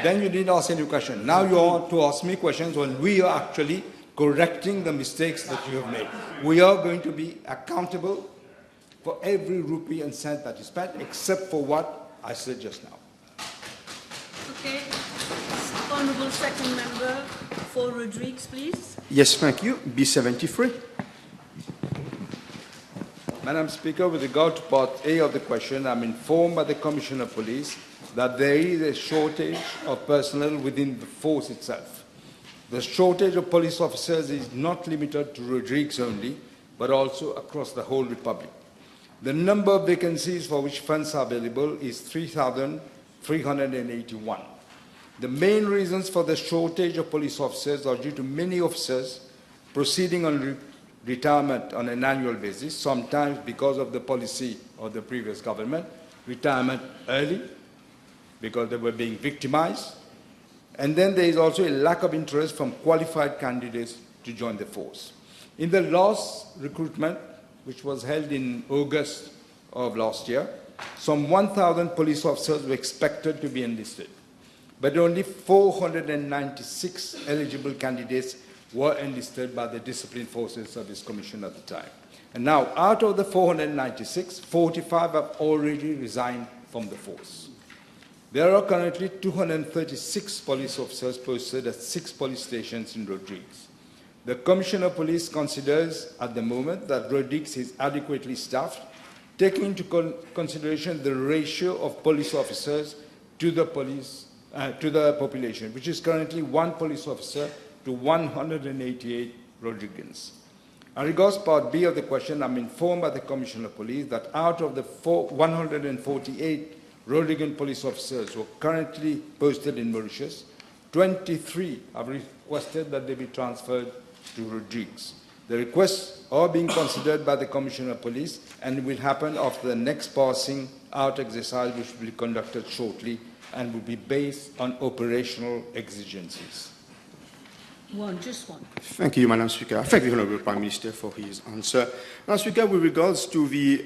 [SPEAKER 6] Then you didn't ask any question. Now you want to ask me questions when we are actually correcting the mistakes that you have made. We are going to be accountable for every rupee and cent that is spent, except for what I said just now.
[SPEAKER 2] Okay. Honourable Second Member for Rodrigues, please.
[SPEAKER 7] Yes, thank you. B73.
[SPEAKER 6] Madam Speaker, with regard to Part A of the question, I'm informed by the Commissioner of Police that there is a shortage of personnel within the force itself. The shortage of police officers is not limited to Rodrigues only, but also across the whole Republic. The number of vacancies for which funds are available is 3,381. The main reasons for the shortage of police officers are due to many officers proceeding on retirement on an annual basis, sometimes because of the policy of the previous government, retirement early, because they were being victimized. And then there is also a lack of interest from qualified candidates to join the force. In the last recruitment, which was held in August of last year, some 1,000 police officers were expected to be enlisted, but only 496 eligible candidates were enlisted by the Disciplined Forces Service Commission at the time. And now, out of the 496, 45 have already resigned from the force. There are currently 236 police officers posted at 6 police stations in Rodrigues. The Commissioner of Police considers at the moment that Rodrigues is adequately staffed, taking into consideration the ratio of police officers to the population, which is currently 1 police officer to 188 Rodriguans. As regards Part B of the question, I'm informed by the Commissioner of Police that out of the 148 Rodrigan police officers who are currently posted in Mauritius, 23 have requested that they be transferred to Rodrigues. The requests are being considered by the Commissioner of Police and will happen after the next passing out exercise, which will be conducted shortly and will be based on operational exigencies.
[SPEAKER 2] Just one.
[SPEAKER 7] Thank you, Madam Speaker. Thank the Honourable Prime Minister for his answer. Madam Speaker, with regards to the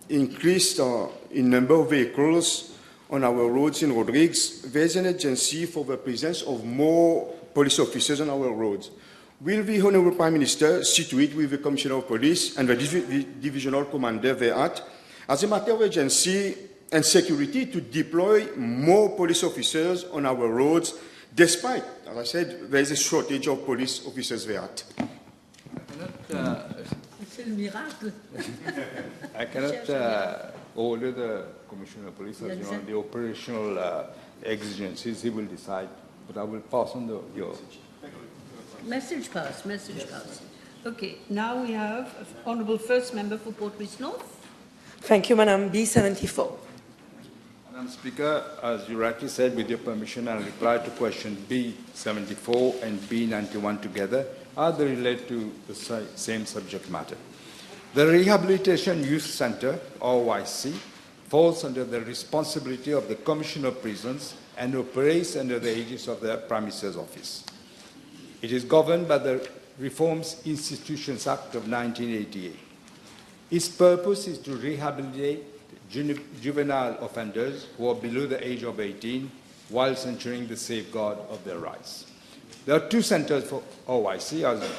[SPEAKER 7] increase in number of vehicles on our roads in Rodrigues, there's an urgency for the presence of more police officers on our roads. Will the Honourable Prime Minister see to it with the Commissioner of Police and the Divisional Commander thereat as a matter of urgency and security to deploy more police officers on our roads, despite, as I said, there is a shortage of police officers thereat?
[SPEAKER 2] C'est le miracle.
[SPEAKER 6] I cannot order the Commissioner of Police, as you know, the operational exigencies. He will decide, but I will pass on your
[SPEAKER 2] Message pass. Okay, now we have Honourable First Member for Port Louis North.
[SPEAKER 8] Thank you, Madam. B74.
[SPEAKER 6] Madam Speaker, as you rightly said, with your permission, I'll reply to question B74 and B91 together, as they relate to the same subject matter. The Rehabilitation Youth Centre, RYC, falls under the responsibility of the Commissioner of Prisons and operates under the aegis of the Prime Minister's Office. It is governed by the Reforms Institutions Act of 1988. Its purpose is to rehabilitate juvenile offenders who are below the age of 18 whilst ensuring the safeguard of their rights. There are 2 centres for OIC, as the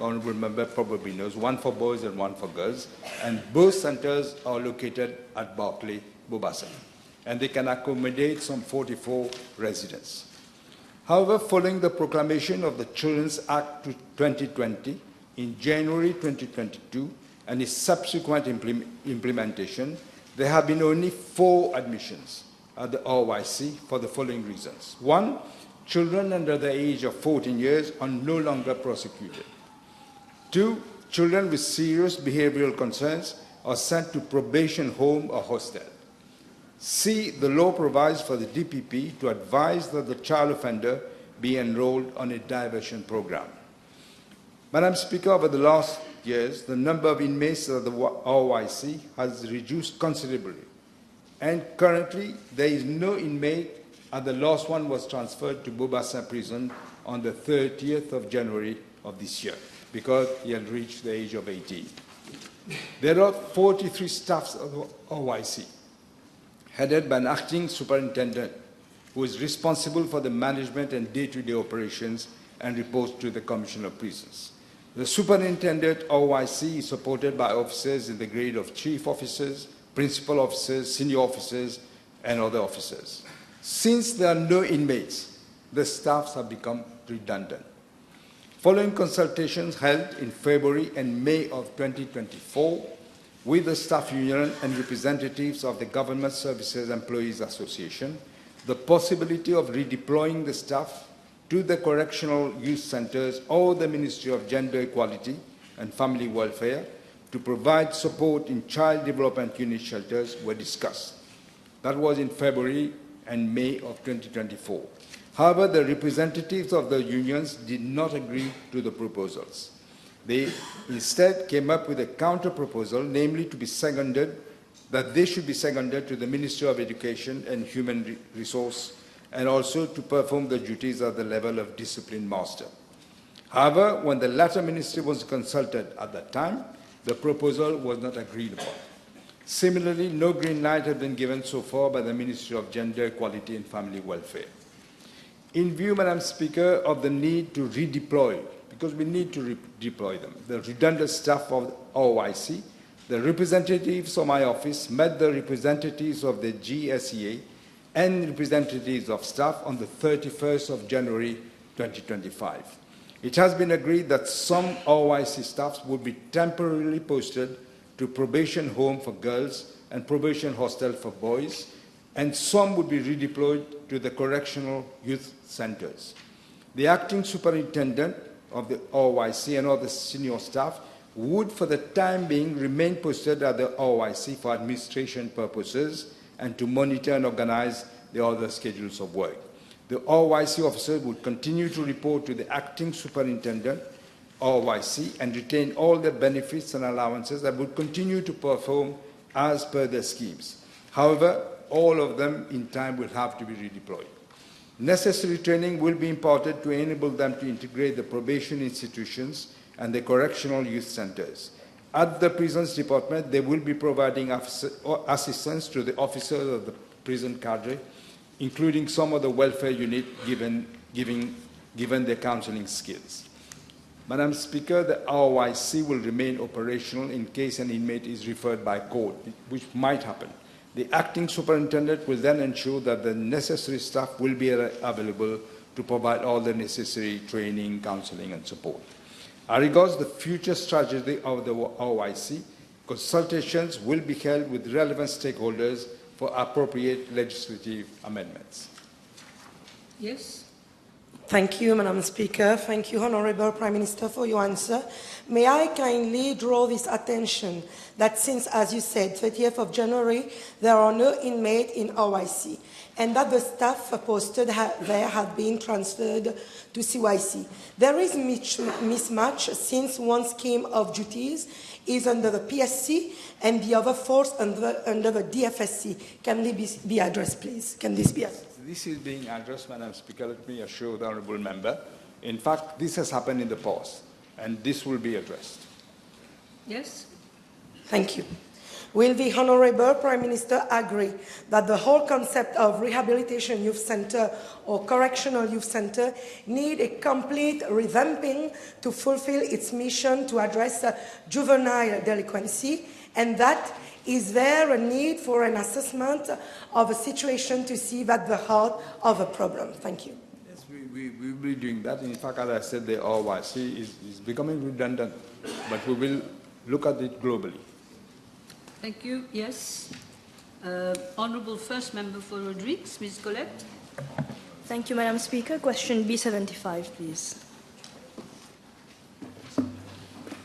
[SPEAKER 6] Honourable Member probably knows, one for boys and one for girls, and both centres are located at Barclay, Bobassa, and they can accommodate some 44 residents. However, following the proclamation of the Children's Act 2020 in January 2022 and its subsequent implementation, there have been only 4 admissions at the RYC for the following reasons. 1, children under the age of 14 years are no longer prosecuted. 2, children with serious behavioral concerns are sent to probation home or hostel. C, the law provides for the DPP to advise that the child offender be enrolled on a diversion program. Madam Speaker, over the last years, the number of inmates of the RYC has reduced considerably, and currently there is no inmate, and the last one was transferred to Bobassa Prison on the 30th of January of this year because he had reached the age of 18. There are 43 staffs of the RYC, headed by an acting superintendent who is responsible for the management and day-to-day operations and reports to the Commissioner of Prisons. The superintendent RYC is supported by officers in the grade of chief officers, principal officers, senior officers, and other officers. Since there are no inmates, the staffs have become redundant. Following consultations held in February and May of 2024, with the Staff Union and representatives of the Government Services Employees Association the possibility of redeploying the staff to the correctional youth centers or the Ministry of Gender Equality and Family Welfare to provide support in child development unit shelters were discussed. That was in February and May of 2024. However, the representatives of the unions did not agree to the proposals. They instead came up with a counter-proposal, namely to be seconded, that they should be seconded to the Ministry of Education and Human Resource, and also to perform the duties at the level of discipline master. However, when the latter ministry was consulted at that time, the proposal was not agreed upon. Similarly, no green light had been given so far by the Ministry of Gender Equality and Family Welfare. In view, Madam Speaker, of the need to redeploy, because we need to redeploy them, the redundant staff of OIC, the representatives of my office met the representatives of the GSEA and representatives of staff on the 31st of January 2025. It has been agreed that some OIC staffs would be temporarily posted to probation home for girls and probation hostel for boys, and some would be redeployed to the correctional youth centers. The acting superintendent of the OIC and other senior staff would, for the time being, remain posted at the OIC for administration purposes and to monitor and organize the other schedules of work. The OIC officer would continue to report to the acting superintendent, OIC, and retain all the benefits and allowances that would continue to perform as per their schemes. However, all of them in time will have to be redeployed. Necessary training will be imparted to enable them to integrate the probation institutions and the correctional youth centers. At the prisons department, they will be providing assistance to the officers of the prison cadre, including some of the welfare unit given their counseling skills. Madam Speaker, the OIC will remain operational in case an inmate is referred by court, which might happen. The acting superintendent will then ensure that the necessary staff will be available to provide all the necessary training, counseling, and support. As regards the future strategy of the OIC, consultations will be held with relevant stakeholders for appropriate legislative amendments.
[SPEAKER 2] Yes?
[SPEAKER 8] Thank you, Madam Speaker. Thank you, Honourable Prime Minister, for your answer. May I kindly draw this attention that since, as you said, 30th of January, there are no inmates in OIC, and that the staff posted there have been transferred to CYC. There is mismatch since one scheme of duties is under the PSC and the other force under the DFSC. Can this be addressed, please? Can this be addressed?
[SPEAKER 6] This is being addressed, Madam Speaker. Let me assure the Honourable Member. In fact, this has happened in the past, and this will be addressed.
[SPEAKER 2] Yes?
[SPEAKER 8] Thank you. Will the Honourable Prime Minister agree that the whole concept of rehabilitation youth centre or correctional youth centre need a complete revamping to fulfil its mission to address juvenile delinquency, and that is there a need for an assessment of a situation to see at the heart of a problem? Thank you.
[SPEAKER 6] Yes, we will be doing that. In fact, as I said, the OIC is becoming redundant, but we will look at it globally.
[SPEAKER 2] Thank you. Yes. Honourable First Member for Rodrigues, Ms. Colette.
[SPEAKER 9] Thank you, Madam Speaker. Question B75, please.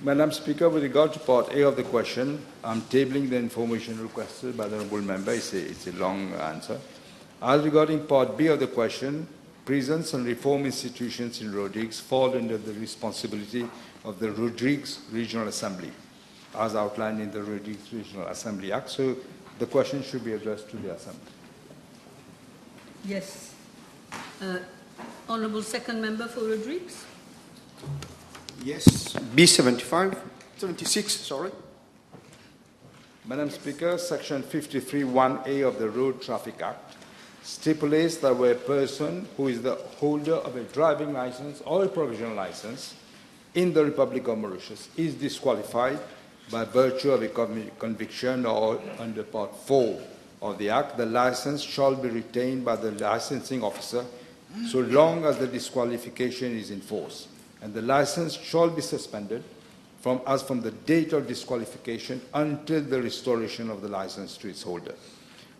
[SPEAKER 6] Madam Speaker, with regard to Part A of the question, I'm tabling the information requested by the Honourable Member. It's a long answer. As regarding Part B of the question, prisons and reform institutions in Rodrigues fall under the responsibility of the Rodrigues Regional Assembly, as outlined in the Rodrigues Regional Assembly Act. So the question should be addressed to the Assembly.
[SPEAKER 2] Yes. Honourable Second Member for Rodrigues.
[SPEAKER 7] Yes, B75, 76, sorry.
[SPEAKER 6] Madam Speaker, Section 53(1)(a) of the Road Traffic Act stipulates that where a person who is the holder of a driving license or a provisional license in the Republic of Mauritius is disqualified by virtue of a conviction or under Part 4 of the Act, the license shall be retained by the licensing officer so long as the disqualification is in force, and the license shall be suspended from the date of disqualification until the restoration of the license to its holder.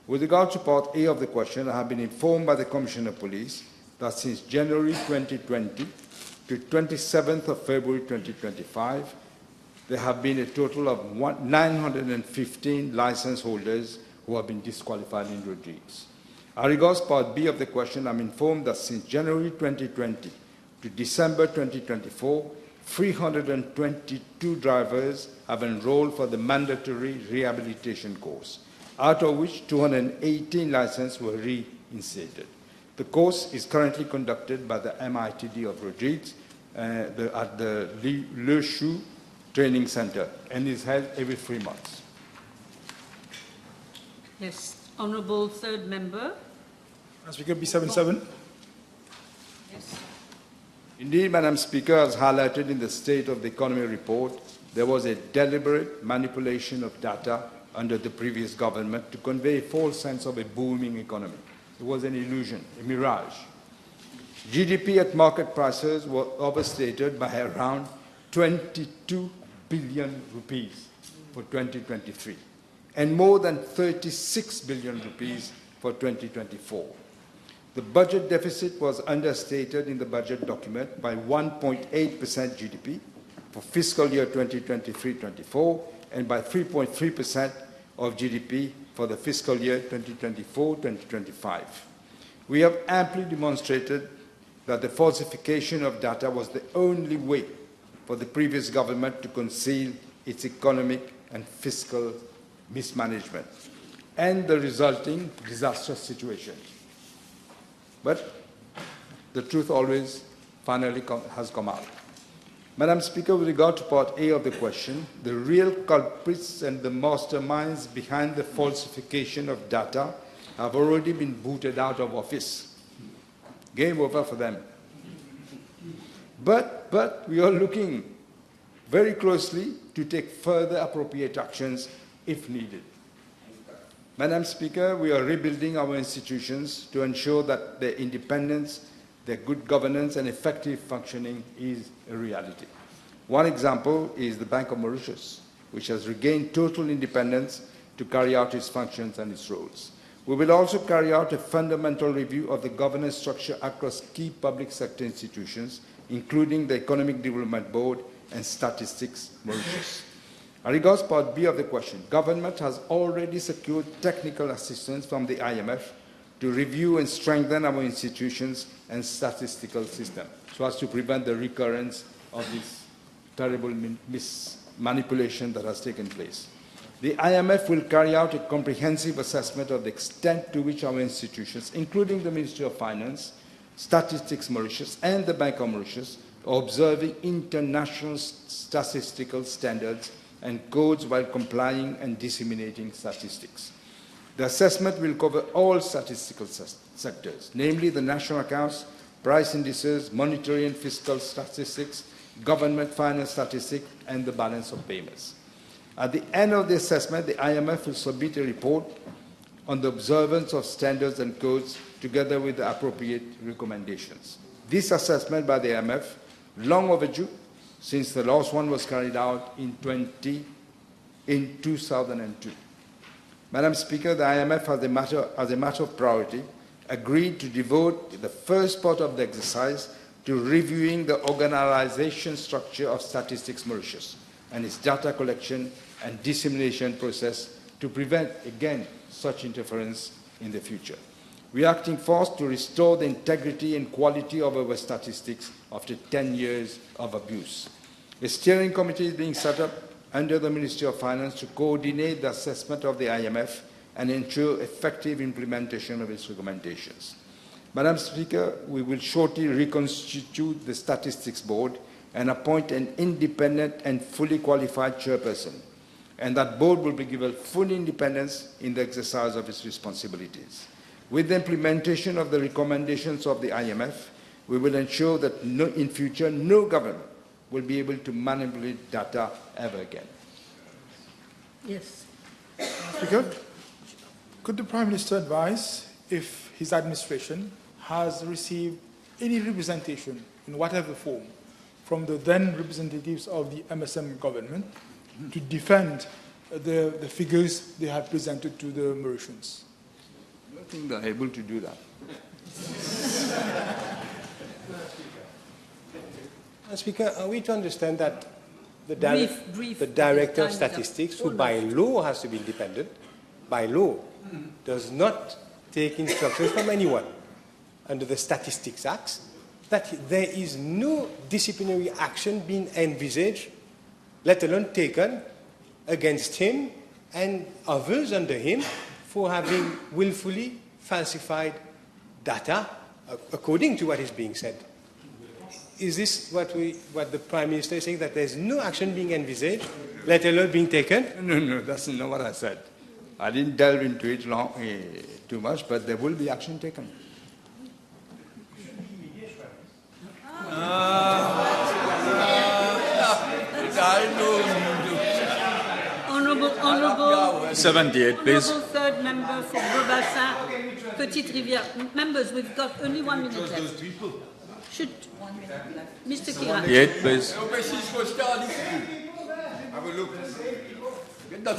[SPEAKER 6] With regard to Part A of the question, I have been informed by the Commissioner of Police that since January 2020 to 27th of February 2025, there have been a total of 915 license holders who have been disqualified in Rodrigues. As regards Part B of the question, I'm informed that since January 2020 to December 2024, 322 drivers have enrolled for the mandatory rehabilitation course, out of which 218 licenses were reinstated. The course is currently conducted by the MITD of Rodrigues at the Le Chou Training Center and is held every 3 months.
[SPEAKER 2] Yes, Honourable Third Member.
[SPEAKER 10] Speaker, B77.
[SPEAKER 2] Yes.
[SPEAKER 6] Indeed, Madam Speaker, as highlighted in the State of the Economy report, there was a deliberate manipulation of data under the previous government to convey a false sense of a booming economy. It was an illusion, a mirage. GDP at market prices was overstated by around 22 billion rupees for 2023 and more than 36 billion rupees for 2024. The budget deficit was understated in the budget document by 1.8% GDP for fiscal year 2023-24 and by 3.3% of GDP for the fiscal year 2024-2025. We have amply demonstrated that the falsification of data was the only way for the previous government to conceal its economic and fiscal mismanagement and the resulting disastrous situation. But the truth always finally has come out. Madam Speaker, with regard to Part A of the question, the real culprits and the masterminds behind the falsification of data have already been booted out of office. Game over for them. But we are looking very closely to take further appropriate actions if needed. Madam Speaker, we are rebuilding our institutions to ensure that their independence, their good governance and effective functioning is a reality. One example is the Bank of Mauritius, which has regained total independence to carry out its functions and its roles. We will also carry out a fundamental review of the governance structure across key public sector institutions, including the Economic Development Board and Statistics Mauritius. As regards Part B of the question, government has already secured technical assistance from the IMF to review and strengthen our institutions and statistical system so as to prevent the recurrence of this terrible manipulation that has taken place. The IMF will carry out a comprehensive assessment of the extent to which our institutions, including the Ministry of Finance, Statistics Mauritius and the Bank of Mauritius, are observing international statistical standards and codes while complying and disseminating statistics. The assessment will cover all statistical sectors, namely the national accounts, price indices, monetary and fiscal statistics, government finance statistics, and the balance of payments. At the end of the assessment, the IMF will submit a report on the observance of standards and codes together with the appropriate recommendations. This assessment by the IMF, long overdue, since the last one was carried out in 2002. Madam Speaker, the IMF, as a matter of priority, agreed to devote the first part of the exercise to reviewing the organization structure of Statistics Mauritius and its data collection and dissemination process to prevent, again, such interference in the future. We are acting fast to restore the integrity and quality of our statistics after 10 years of abuse. A steering committee is being set up under the Ministry of Finance to coordinate the assessment of the IMF and ensure effective implementation of its recommendations. Madam Speaker, we will shortly reconstitute the Statistics Board and appoint an independent and fully qualified chairperson, and that board will be given full independence in the exercise of its responsibilities. With the implementation of the recommendations of the IMF, we will ensure that in future no government will be able to manipulate data ever again.
[SPEAKER 2] Yes.
[SPEAKER 10] Speaker, could the Prime Minister advise if his administration has received any representation in whatever form from the then representatives of the MSM government to defend the figures they had presented to the Mauritians?
[SPEAKER 6] I don't think they're able to do that.
[SPEAKER 5] Speaker, are we to understand that the,
[SPEAKER 2] Brief,
[SPEAKER 5] the Director of
[SPEAKER 2] time is up.
[SPEAKER 5] Statistics, who by law has to be independent, by law, does not take instructions from anyone under the Statistics Act, that there is no disciplinary action being envisaged, let alone taken, against him and others under him for having willfully falsified data, according to what is being said? Is this what the Prime Minister is saying, that there's no action being envisaged, let alone being taken?
[SPEAKER 6] No, that's not what I said. I didn't delve into it too much, but there will be action taken.
[SPEAKER 2] Honourable
[SPEAKER 11] 78, please.
[SPEAKER 2] Honourable third member for Beaubassin, Petite Rivière. Members, we've got only 1 minute left. Should Mr. Kira.
[SPEAKER 11] 78, please.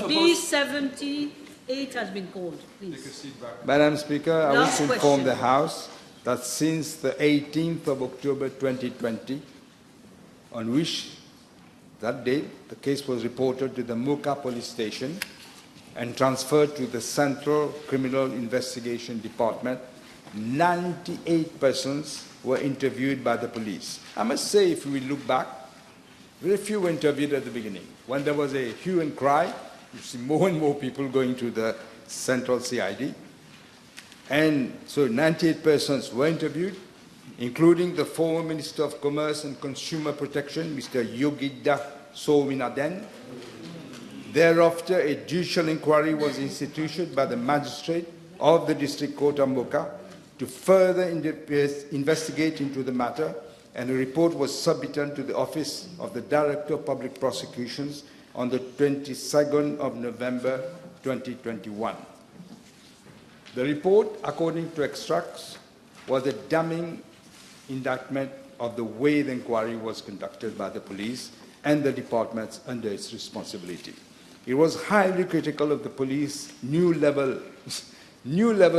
[SPEAKER 2] B78 has been called, please.
[SPEAKER 6] Madam Speaker, I
[SPEAKER 2] Last
[SPEAKER 6] wish to inform
[SPEAKER 2] question.
[SPEAKER 6] the House that since the 18th of October 2020, on which that date the case was reported to the Mocha police station and transferred to the Central Criminal Investigation Department, 98 persons were interviewed by the police. I must say, if we look back, very few were interviewed at the beginning. When there was a hue and cry, you see more and more people going to the Central CID. And so 98 persons were interviewed, including the former Minister of Commerce and Consumer Protection, Mr. Yogida Sominaden. Thereafter, a judicial inquiry was instituted by the magistrate of the District Court of Mocha to further investigate into the matter, and a report was submitted to the Office of the Director of Public Prosecutions on the 22nd of November 2021. The report, according to extracts, was a damning indictment of the way the inquiry was conducted by the police and the departments under its responsibility. It was highly critical of the police's new level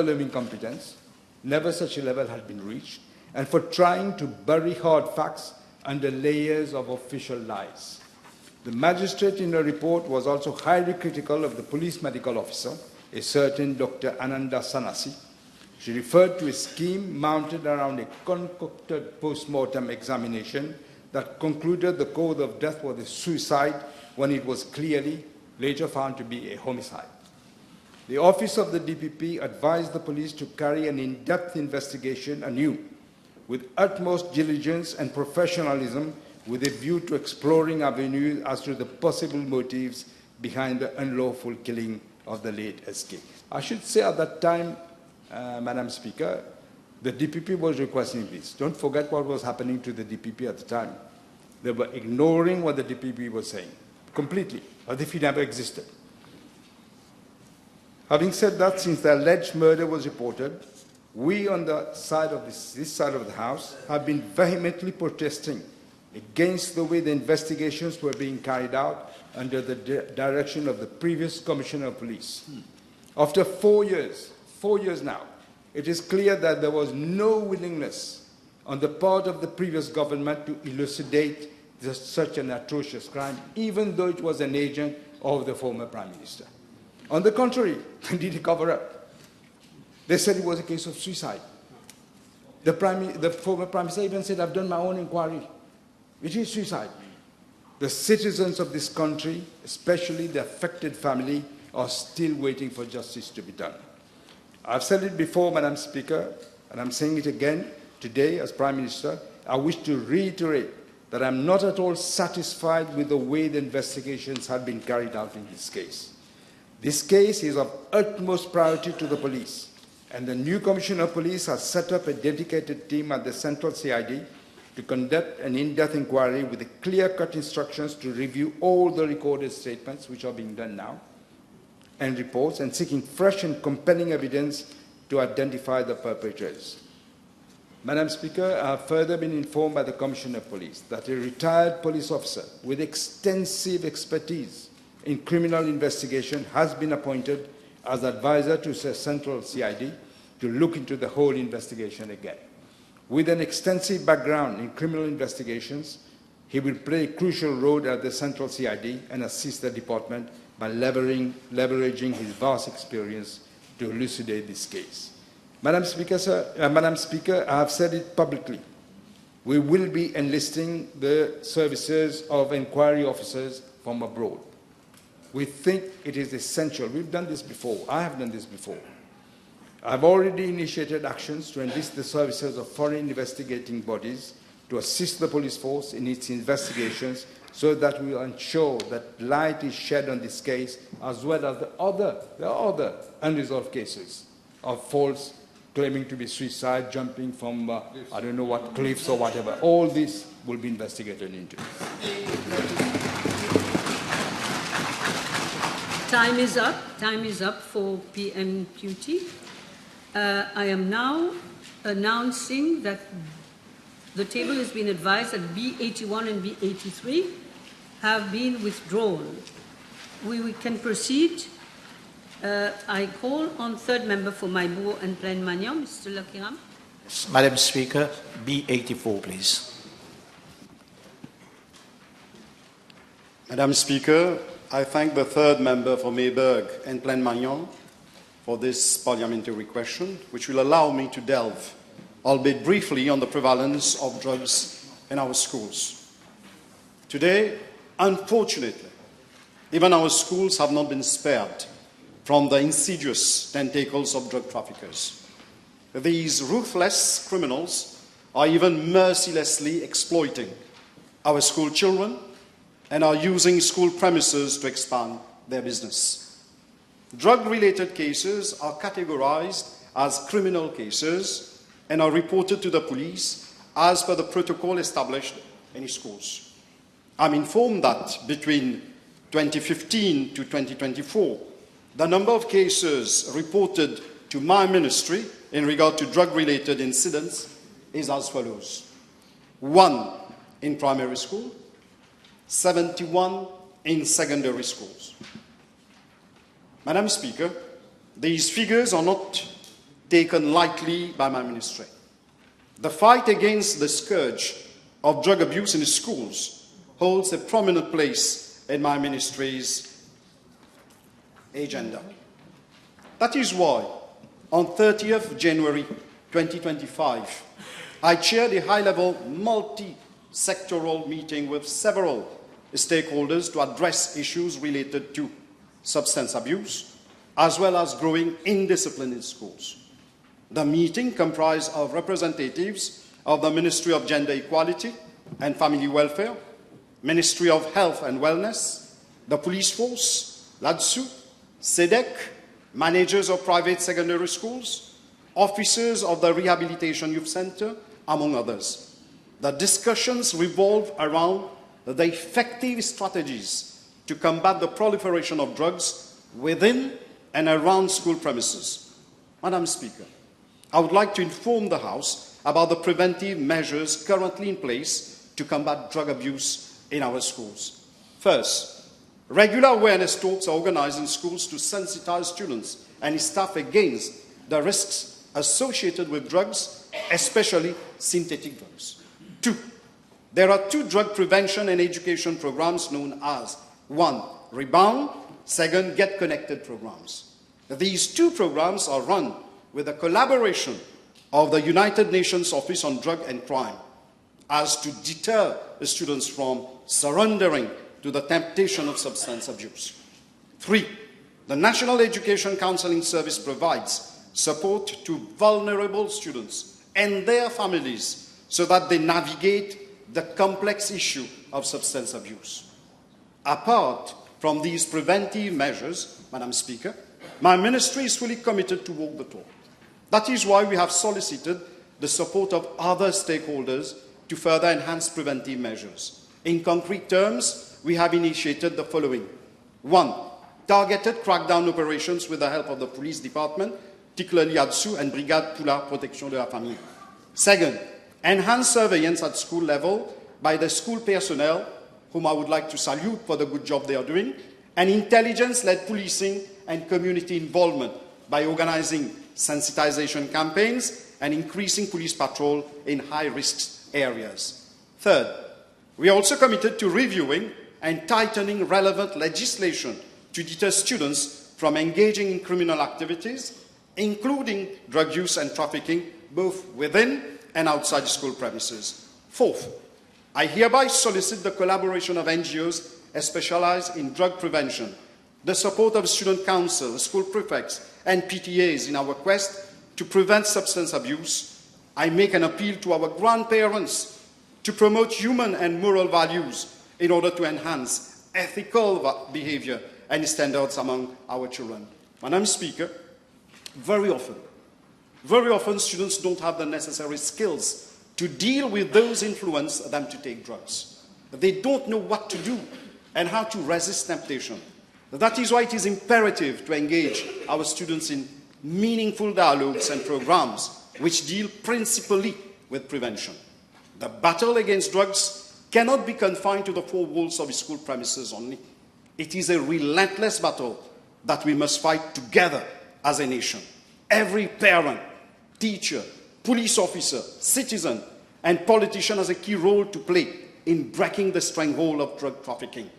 [SPEAKER 6] of incompetence. Never such a level had been reached, and for trying to bury hard facts under layers of official lies. The magistrate in the report was also highly critical of the police medical officer, a certain Dr. Ananda Sanasi. She referred to a scheme mounted around a concocted post-mortem examination that concluded the cause of death was a suicide when it was clearly later found to be a homicide. The Office of the DPP advised the police to carry an in-depth investigation anew, with utmost diligence and professionalism, with a view to exploring avenues as to the possible motives behind the unlawful killing of the late SK. I should say at that time, Madam Speaker, the DPP was requesting this. Don't forget what was happening to the DPP at the time. They were ignoring what the DPP was saying, completely, as if it never existed. Having said that, since the alleged murder was reported, we on the side of this side of the House have been vehemently protesting against the way the investigations were being carried out under the direction of the previous Commissioner of Police. After 4 years now, it is clear that there was no willingness on the part of the previous government to elucidate such an atrocious crime, even though it was an agent of the former Prime Minister. On the contrary, they did a cover-up. They said it was a case of suicide. The former Prime Minister even said, I've done my own inquiry. It is suicide. The citizens of this country, especially the affected family, are still waiting for justice to be done. I've said it before, Madam Speaker, and I'm saying it again today as Prime Minister. I wish to reiterate that I'm not at all satisfied with the way the investigations have been carried out in this case. This case is of utmost priority to the police, and the new Commissioner of Police has set up a dedicated team at the Central CID to conduct an in-depth inquiry with the clear-cut instructions to review all the recorded statements, which are being done now, and reports, and seeking fresh and compelling evidence to identify the perpetrators. Madam Speaker, I have further been informed by the Commissioner of Police that a retired police officer with extensive expertise in criminal investigation has been appointed as advisor to the Central CID to look into the whole investigation again. With an extensive background in criminal investigations, he will play a crucial role at the Central CID and assist the department by leveraging his vast experience to elucidate this case. Madam Speaker, I have said it publicly. We will be enlisting the services of inquiry officers from abroad. We think it is essential. We've done this before. I have done this before. I've already initiated actions to enlist the services of foreign investigating bodies to assist the police force in its investigations so that we will ensure that light is shed on this case as well as the other unresolved cases of false claiming to be suicide, jumping from, I don't know what, cliffs or whatever. All this will be investigated into.
[SPEAKER 2] Time is up. Time is up for PMQT. I am now announcing that the table has been advised that B81 and B83 have been withdrawn. We can proceed. I call on third member for Maïbourg and Plaine Magnan, Mr. Lakiram.
[SPEAKER 1] Madam Speaker, B84, please.
[SPEAKER 11] Madam Speaker, I thank the third member for Maïbourg and Plaine Magnan for this parliamentary question, which will allow me to delve, albeit briefly, on the prevalence of drugs in our schools. Today, unfortunately, even our schools have not been spared from the insidious tentacles of drug traffickers. These ruthless criminals are even mercilessly exploiting our school children and are using school premises to expand their business. Drug-related cases are categorized as criminal cases and are reported to the police as per the protocol established in schools. I'm informed that between 2015 to 2024, the number of cases reported to my ministry in regard to drug-related incidents is as follows: 1 in primary school, 71 in secondary schools. Madam Speaker, these figures are not taken lightly by my ministry. The fight against the scourge of drug abuse in schools holds a prominent place in my ministry's agenda. That is why, on 30th January 2025, I chaired a high-level multi-sectoral meeting with several stakeholders to address issues related to substance abuse, as well as growing indiscipline in schools. The meeting comprised of representatives of the Ministry of Gender Equality and Family Welfare, Ministry of Health and Wellness, the police force, LADSU, SEDEC, managers of private secondary schools, officers of the Rehabilitation Youth Center, among others. The discussions revolve around the effective strategies to combat the proliferation of drugs within and around school premises. Madam Speaker, I would like to inform the House about the preventive measures currently in place to combat drug abuse in our schools. First, regular awareness talks are organized in schools to sensitize students and staff against the risks associated with drugs, especially synthetic drugs. 2, there are 2 drug prevention and education programs known as 1, Rebound, 2, Get Connected programs. These 2 programs are run with the collaboration of the United Nations Office on Drug and Crime as to deter the students from surrendering to the temptation of substance abuse. 3, the National Education Counseling Service provides support to vulnerable students and their families so that they navigate the complex issue of substance abuse. Apart from these preventive measures, Madam Speaker, my ministry is fully committed to walk the talk. That is why we have solicited the support of other stakeholders to further enhance preventive measures. In concrete terms, we have initiated the following. 1, targeted crackdown operations with the help of the police department, particularly ADSU and Brigade pour la Protection de la Famille. Second, enhanced surveillance at school level by the school personnel, whom I would like to salute for the good job they are doing, and intelligence-led policing and community involvement by organizing sensitization campaigns and increasing police patrol in high-risk areas. Third, we are also committed to reviewing and tightening relevant legislation to deter students from engaging in criminal activities, including drug use and trafficking, both within and outside school premises. Fourth, I hereby solicit the collaboration of NGOs specialized in drug prevention, the support of student council, school prefects, and PTAs in our quest to prevent substance abuse. I make an appeal to our grandparents to promote human and moral values in order to enhance ethical behavior and standards among our children. Madam Speaker, very often students don't have the necessary skills to deal with those influence them to take drugs. They don't know what to do and how to resist temptation. That is why it is imperative to engage our students in meaningful dialogues and programs which deal principally with prevention. The battle against drugs cannot be confined to the four walls of school premises only. It is a relentless battle that we must fight together as a nation. Every parent, teacher, police officer, citizen, and politician has a key role to play in breaking the stranglehold of drug trafficking.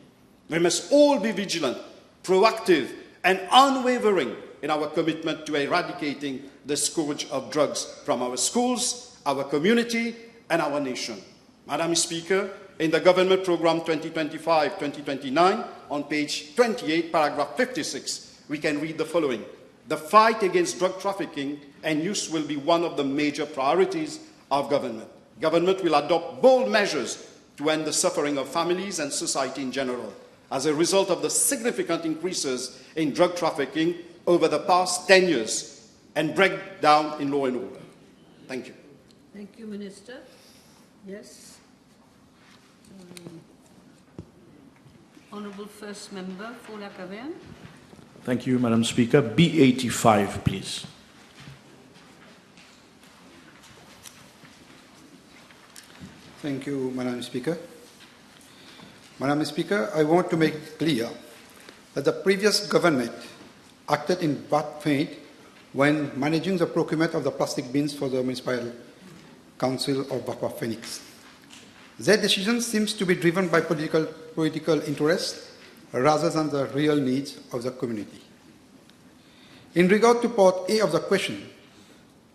[SPEAKER 11] We must all be vigilant, proactive, and unwavering in our commitment to eradicating the scourge of drugs from our schools, our community, and our nation. Madam Speaker, in the Government Programme 2025-2029, on page 28, paragraph 56, we can read the following. The fight against drug trafficking and use will be one of the major priorities of government. Government will adopt bold measures to end the suffering of families and society in general as a result of the significant increases in drug trafficking over the past 10 years and breakdown in law and order. Thank you.
[SPEAKER 2] Thank you, Minister. Yes. Honourable First Member for La Caverne.
[SPEAKER 12] Thank you, Madam Speaker. B85, please.
[SPEAKER 13] Thank you, Madam Speaker. Madam Speaker, I want to make clear that the previous government acted in bad faith when managing the procurement of the plastic bins for the Municipal Council of Bakwa Phoenix. Their decision seems to be driven by political interest rather than the real needs of the community. In regard to part A of the question,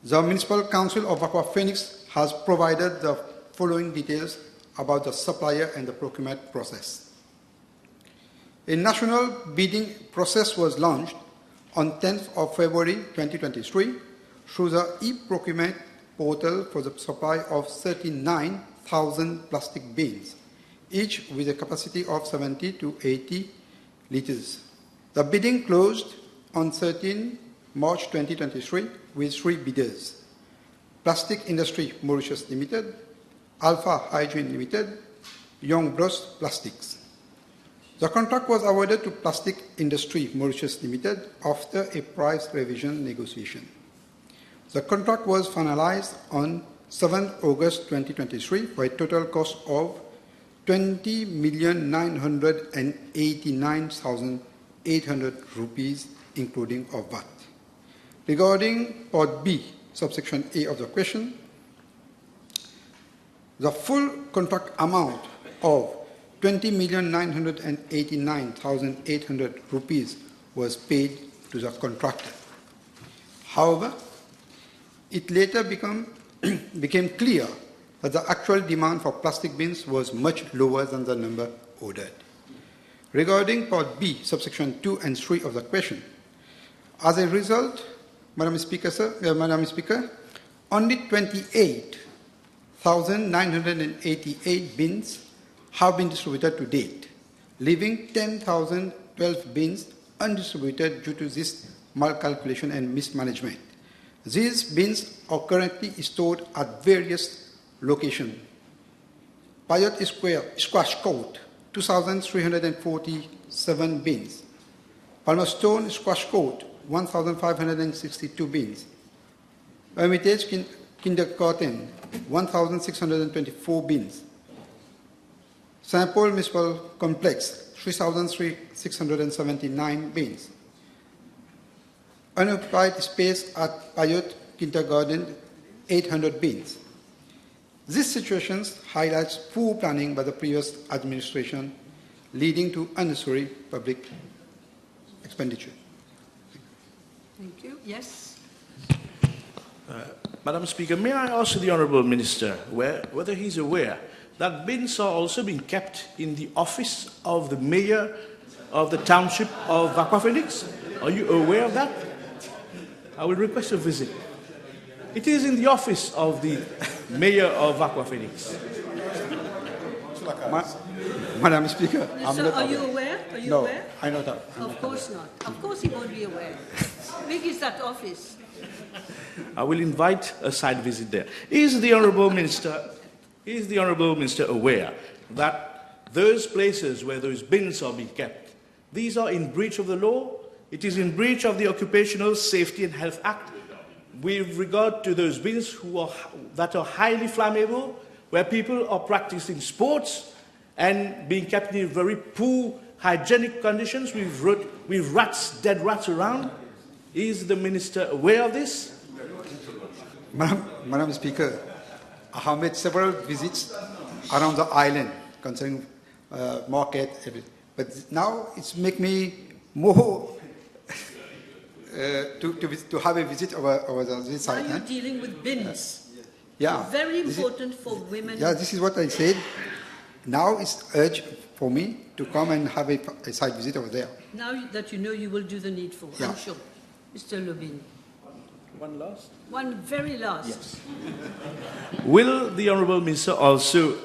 [SPEAKER 13] the Municipal Council of Bakwa Phoenix has provided the following details about the supplier and the procurement process. A national bidding process was launched on 10th of February 2023 through the e-procurement portal for the supply of 39,000 plastic bins, each with a capacity of 70 to 80 litres. The bidding closed on 13 March 2023 with 3 bidders: Plastic Industry Mauritius Limited, Alpha Hygiene Limited, Young Bros Plastics. The contract was awarded to Plastic Industry Mauritius Limited after a price revision negotiation. The contract was finalized on 7 August 2023 for a total cost of 20,989,800 rupees, including of VAT. Regarding Part B, subsection A of the question, the full contract amount of 20,989,800 rupees was paid to the contractor. However, it later became clear that the actual demand for plastic bins was much lower than the number ordered. Regarding Part B, subsection 2 and 3 of the question, as a result, Madam Speaker, only 28,988 bins have been distributed to date, leaving 10,012 bins undistributed due to this malcalculation and mismanagement. These bins are currently stored at various locations. Payot Squash Court, 2,347 bins. Palmerstone Squash Court, 1,562 bins. Hermitage Kindergarten, 1,624 bins. St. Paul Municipal Complex, 3,679 bins. Unoccupied space at Payot Kindergarten, 800 bins. These situations highlights poor planning by the previous administration, leading to unnecessary public expenditure.
[SPEAKER 2] Thank you. Yes.
[SPEAKER 12] Madam Speaker, may I ask the Honourable Minister whether he's aware that bins are also being kept in the office of the Mayor of the Township of Aquaphoenix? Are you aware of that? I will request a visit. It is in the office of the Mayor of Aquaphoenix.
[SPEAKER 13] Madam Speaker,
[SPEAKER 2] So are you aware? Are you aware?
[SPEAKER 13] I know that.
[SPEAKER 2] Of course not. Of course he won't be aware. How big is that office?
[SPEAKER 12] I will invite a side visit there. Is the Honourable Minister aware that those places where those bins are being kept, these are in breach of the law? It is in breach of the Occupational Safety and Health Act with regard to those bins that are highly flammable, where people are practicing sports and being kept in very poor hygienic conditions with rats, dead rats around. Is the Minister aware of this?
[SPEAKER 13] Madam Speaker, I have made several visits around the island concerning market, everything. But now it's make me more to have a visit over this
[SPEAKER 2] Are
[SPEAKER 13] island.
[SPEAKER 2] you dealing with bins?
[SPEAKER 13] Yeah.
[SPEAKER 2] Very important for women.
[SPEAKER 13] Yeah, this is what I said. Now it's urgent for me to come and have a site visit over there.
[SPEAKER 2] Now that you know, you will do the needful,
[SPEAKER 13] Yeah.
[SPEAKER 2] I'm sure. Mr. Lubin.
[SPEAKER 12] One last?
[SPEAKER 2] One very last.
[SPEAKER 12] Yes. Will the Honourable Minister also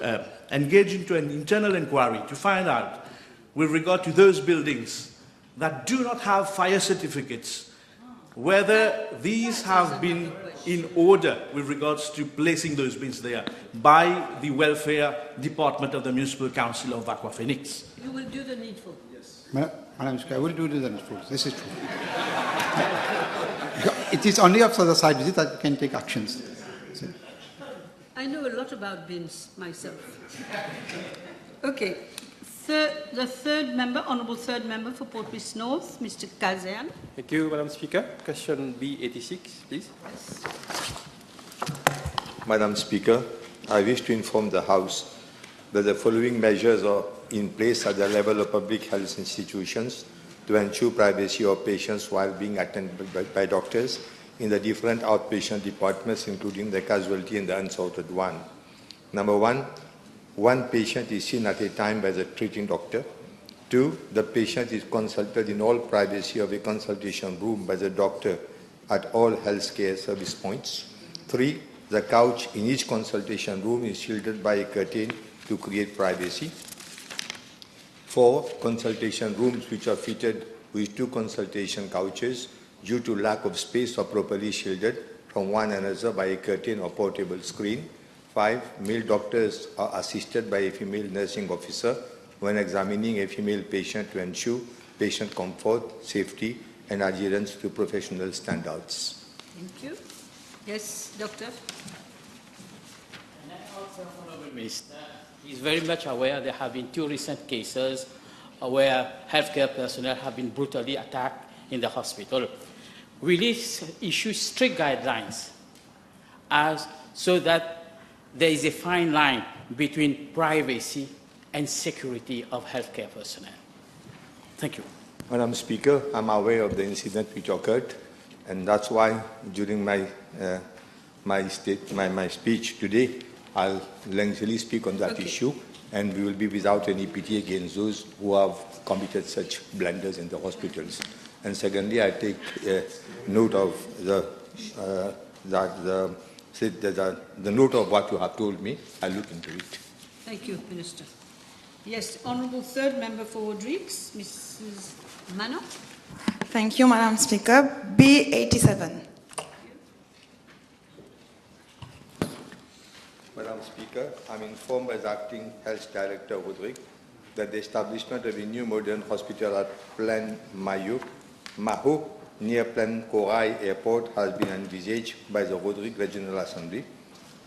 [SPEAKER 12] engage into an internal inquiry to find out, with regard to those buildings that do not have fire certificates, whether these have been in order with regards to placing those bins there by the Welfare Department of the Municipal Council of Aquaphoenix?
[SPEAKER 2] You will do the needful.
[SPEAKER 13] Yes. Madam Speaker, I will do the needful. This is true. It is only after the site visit that I can take actions.
[SPEAKER 2] I know a lot about bins myself. Okay. The third member, Honourable Third Member for Port Louis North, Mr. Kazan.
[SPEAKER 5] Thank you, Madam Speaker. Question B86, please.
[SPEAKER 2] Yes.
[SPEAKER 14] Madam Speaker, I wish to inform the House that the following measures are in place at the level of public health institutions to ensure privacy of patients while being attended by doctors in the different outpatient departments, including the casualty and the unsorted one. Number one patient is seen at a time by the treating doctor. 2, the patient is consulted in all privacy of a consultation room by the doctor at all healthcare service points. 3, the couch in each consultation room is shielded by a curtain to create privacy. 4, consultation rooms which are fitted with 2 consultation couches due to lack of space are properly shielded from one another by a curtain or portable screen. 5, male doctors are assisted by a female nursing officer when examining a female patient to ensure patient comfort, safety, and adherence to professional standards.
[SPEAKER 2] Thank you. Yes, Doctor.
[SPEAKER 15] And I also, Honourable Minister, is very much aware there have been 2 recent cases where healthcare personnel have been brutally attacked in the hospital. Will it issue strict guidelines so that there is a fine line between privacy and security of healthcare personnel? Thank you.
[SPEAKER 14] Madam Speaker, I'm aware of the incident which occurred, and that's why during my speech today, I'll lengthily speak on that issue, and we will be without any pity against those who have committed such blunders in the hospitals. And secondly, I take note of the note of what you have told me. I'll look into it.
[SPEAKER 2] Thank you, Minister. Yes, Honourable Third Member for Rodrigues, Mrs. Mano.
[SPEAKER 16] Thank you, Madam Speaker. B87.
[SPEAKER 14] Madam Speaker, I'm informed as Acting Health Director Rodrigues that the establishment of a new modern hospital at Plan Maho near Plan Corail Airport has been envisaged by the Rodrigue Regional Assembly.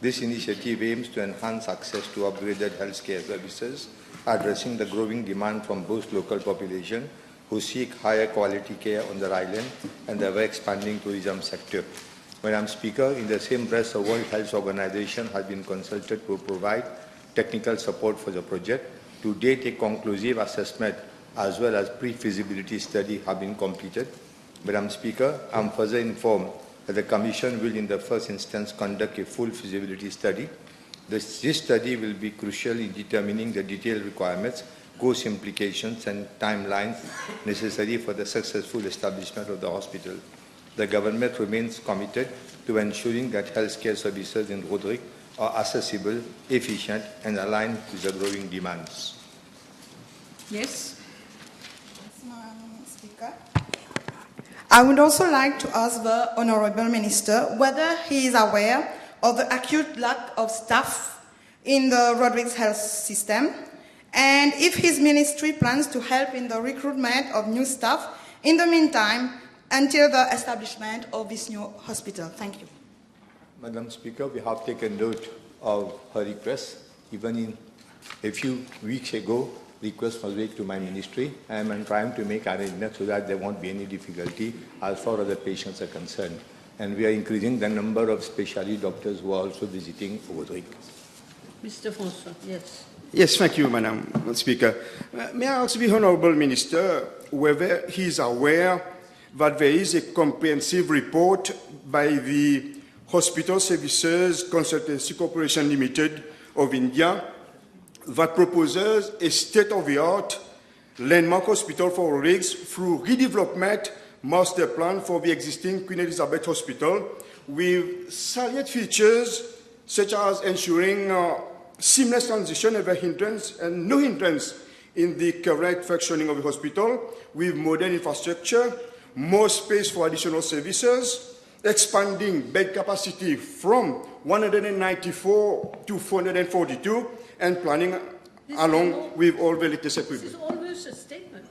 [SPEAKER 14] This initiative aims to enhance access to upgraded healthcare services, addressing the growing demand from both local population who seek higher quality care on their island and the ever-expanding tourism sector. Madam Speaker, in the same breath, the World Health Organization has been consulted to provide technical support for the project. To date, a conclusive assessment as well as pre-feasibility study have been completed. Madam Speaker, I am further informed that the Commission will in the first instance conduct a full feasibility study. This study will be crucial in determining the detailed requirements, cost implications and timelines necessary for the successful establishment of the hospital. The government remains committed to ensuring that healthcare services in Rodrigue are accessible, efficient and aligned with the growing demands.
[SPEAKER 2] Yes.
[SPEAKER 16] Madam Speaker. I would also like to ask the Honourable Minister whether he is aware of the acute lack of staff in the Rodrigue's health system and if his ministry plans to help in the recruitment of new staff in the meantime until the establishment of this new hospital. Thank you.
[SPEAKER 14] Madam Speaker, we have taken note of her request. Even in a few weeks ago, request was made to my ministry. I am trying to make arrangements so that there won't be any difficulty as far as the patients are concerned. And we are increasing the number of specialty doctors who are also visiting Rodrigue.
[SPEAKER 2] Mr. François, yes.
[SPEAKER 7] Yes, thank you, Madam Speaker. May I ask the Honourable Minister whether he is aware that there is a comprehensive report by the Hospital Services Consultancy Corporation Limited of India that proposes a state-of-the-art landmark hospital for Rodrigue through redevelopment master plan for the existing Queen Elizabeth Hospital with salient features such as ensuring seamless transition and no hindrance in the correct functioning of the hospital with modern infrastructure, more space for additional services, expanding bed capacity from 194 to 442, and planning along with all the latest equipment.
[SPEAKER 2] This is almost a statement.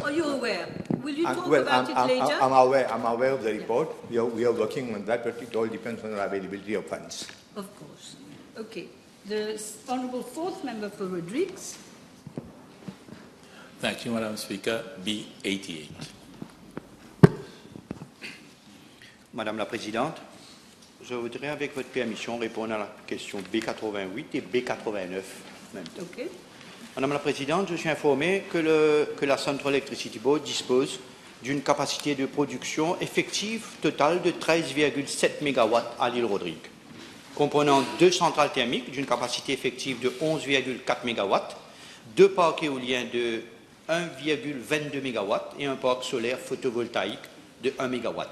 [SPEAKER 2] Are you aware? Will you talk
[SPEAKER 14] Well,
[SPEAKER 2] about it later?
[SPEAKER 14] I'm aware of the report. We are working on that, but it all depends on the availability of funds.
[SPEAKER 2] Of course. Okay. The Honourable Fourth Member for Rodrigues.
[SPEAKER 17] Thank you, Madam Speaker. B88.
[SPEAKER 4] Madame la Présidente, je voudrais, avec votre permission, répondre à la question B88 et B89 même.
[SPEAKER 2] Okay.
[SPEAKER 4] Madame la Présidente, je suis informé que la Central Electricity Board dispose d'une capacité de production effective totale de 13,7 MW à l'île Rodrigue, comprenant 2 centrales thermiques d'une capacité effective de 11,4 MW, 2 parcs éoliens de 1,22 MW et un parc solaire photovoltaïque de 1 MW.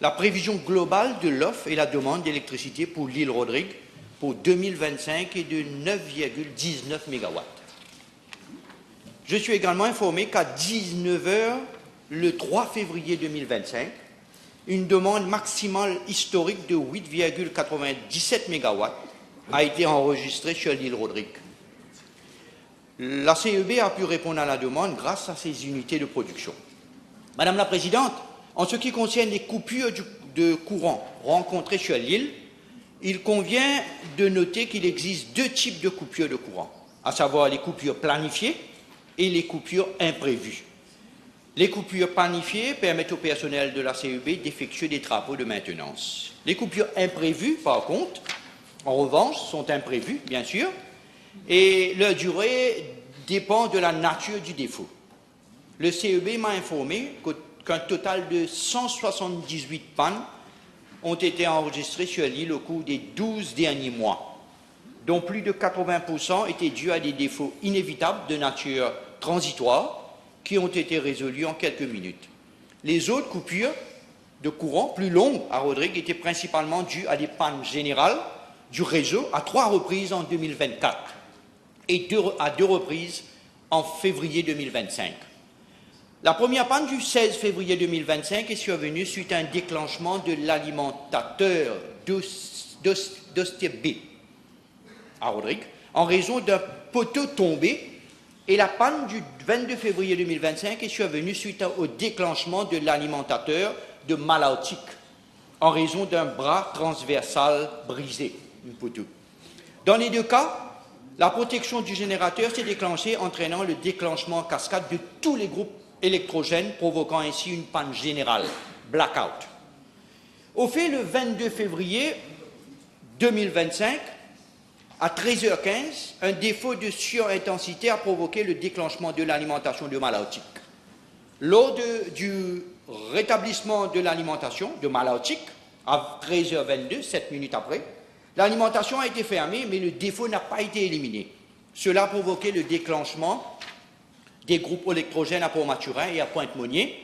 [SPEAKER 4] La prévision globale de l'offre et la demande d'électricité pour l'île Rodrigue pour 2025 est de 9,19 MW. Je suis également informé qu'à 19 h le 3 février 2025, une demande maximale historique de 8,97 MW a été enregistrée sur l'île Rodrigue. La CEB a pu répondre à la demande grâce à ses unités de production. Madame la Présidente, en ce qui concerne les coupures de courant rencontrées sur l'île, il convient de noter qu'il existe 2 types de coupures de courant, à savoir les coupures planifiées et les coupures imprévues. Les coupures planifiées permettent au personnel de la CEB d'effectuer des travaux de maintenance. Les coupures imprévues, par contre, en revanche, sont imprévues, bien sûr, et leur durée dépend de la nature du défaut. Le CEB m'a informé qu'un total de 178 pannes ont été enregistrées sur l'île au cours des 12 derniers mois, dont plus de 80% étaient dus à des défauts inévitables de nature transitoire qui ont été résolus en quelques minutes. Les autres coupures de courant plus longues à Rodrigue étaient principalement dues à des pannes générales du réseau à 3 reprises en 2024 et à 2 reprises en février 2025. La première panne du 16 février 2025 est survenue suite à un déclenchement de l'alimentateur d'Ostier B à Rodrigue en raison d'un poteau tombé Et la panne du 22 février 2025 est survenue suite au déclenchement de l'alimentateur de Malautique en raison d'un bras transversal brisé, une poteau. Dans les deux cas, la protection du générateur s'est déclenchée, entraînant le déclenchement en cascade de tous les groupes électrogènes, provoquant ainsi une panne générale, blackout. Au fait, le 22 février 2025, à 13h15, un défaut de surintensité a provoqué le déclenchement de l'alimentation de Malautique. Lors du rétablissement de l'alimentation de Malautique, à 13h22, 7 minutes après, l'alimentation a été fermée, mais le défaut n'a pas été éliminé. Cela a provoqué le déclenchement des groupes électrogènes à Port-Maturin et à Pointe-Monnier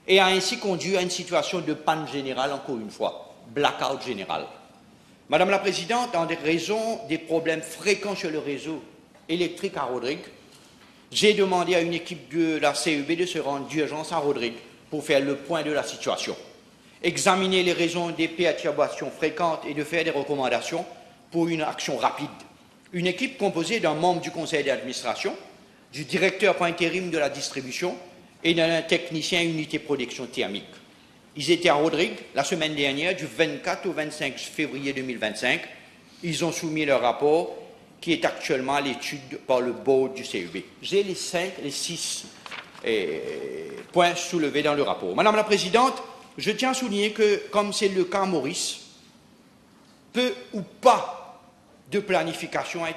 [SPEAKER 4] et a ainsi conduit à une situation de panne générale, encore une fois, blackout général. Madame la Présidente, en raison des problèmes fréquents sur le réseau électrique à Rodrigue, j'ai demandé à une équipe de la CEB de se rendre d'urgence à Rodrigue pour faire le point de la situation, examiner les raisons des perturbations fréquentes et de faire des recommandations pour une action rapide. Une équipe composée d'un membre du conseil d'administration, du directeur par intérim de la distribution et d'un technicien unité production thermique. Ils étaient à Rodrigue la semaine dernière, du 24 au 25 février 2025. Ils ont soumis leur rapport qui est actuellement à l'étude par le board du CEB. J'ai les 6 points soulevés dans le rapport. Madame la Présidente, je tiens à souligner que, comme c'est le cas à Maurice, peu ou pas de planification a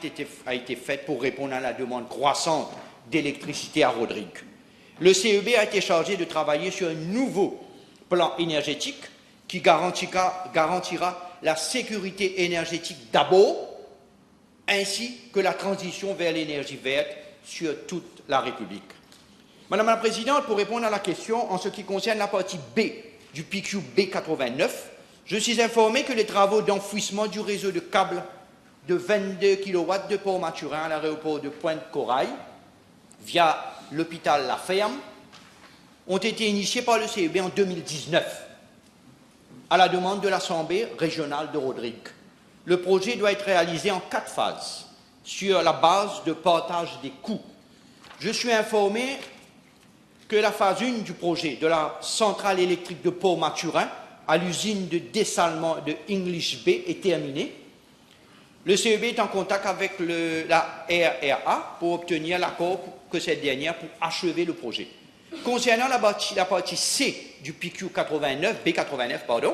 [SPEAKER 4] été faite pour répondre à la demande croissante d'électricité à Rodrigue. Le CEB a été chargé de travailler sur un nouveau plan énergétique qui garantira la sécurité énergétique d'abord, ainsi que la transition vers l'énergie verte sur toute la République. Madame la Présidente, pour répondre à la question en ce qui concerne la partie B du PQ B89, je suis informé que les travaux d'enfouissement du réseau de câbles de 22 kW de Port-Maturin à l'aéroport de Pointe-Corail, via l'hôpital La Ferme, ont été initiés par le CEB en 2019, à la demande de l'Assemblée régionale de Rodrigue. Le projet doit être réalisé en 4 phases, sur la base de partage des coûts. Je suis informé que la phase 1 du projet de la centrale électrique de Port-Maturin à l'usine de dessalement de English Bay est terminée. Le CEB est en contact avec la RRA pour obtenir l'accord que cette dernière pour achever le projet. Concernant la partie C du PQ B89,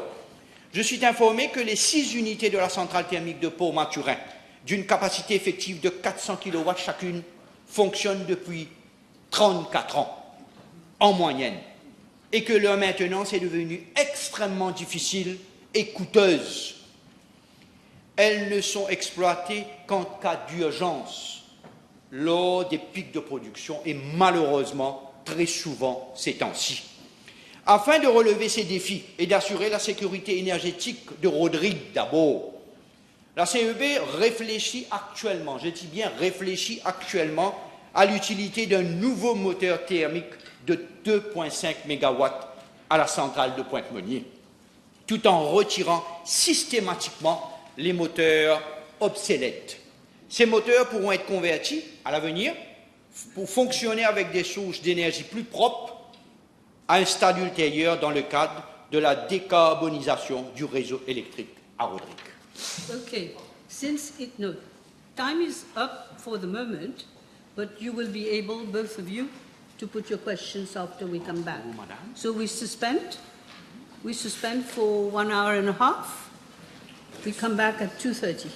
[SPEAKER 4] je suis informé que les 6 unités de la centrale thermique de Port-Maturin, d'une capacité effective de 400 kW chacune, fonctionnent depuis 34 ans, en moyenne, et que leur maintenance est devenue extrêmement difficile et coûteuse. Elles ne sont exploitées qu'en cas d'urgence, lors des pics de production, et malheureusement, très souvent ces temps-ci. Afin de relever ces défis et d'assurer la sécurité énergétique de Rodrigue d'abord, la CEB réfléchit actuellement, je dis bien réfléchit actuellement, à l'utilité d'un nouveau moteur thermique de 2,5 MW à la centrale de Pointe-Monnier, tout en retirant systématiquement les moteurs obsolètes. Ces moteurs pourront être convertis à l'avenir pour fonctionner avec des sources d'énergie plus propres à un stade ultérieur dans le cadre de la décarbonisation du réseau électrique à Rodrigue.
[SPEAKER 2] Okay, time is up for the moment, but you will be able, both of you, to put your questions after we come back. So we suspend for 1 hour and a half. We come back at 2:30.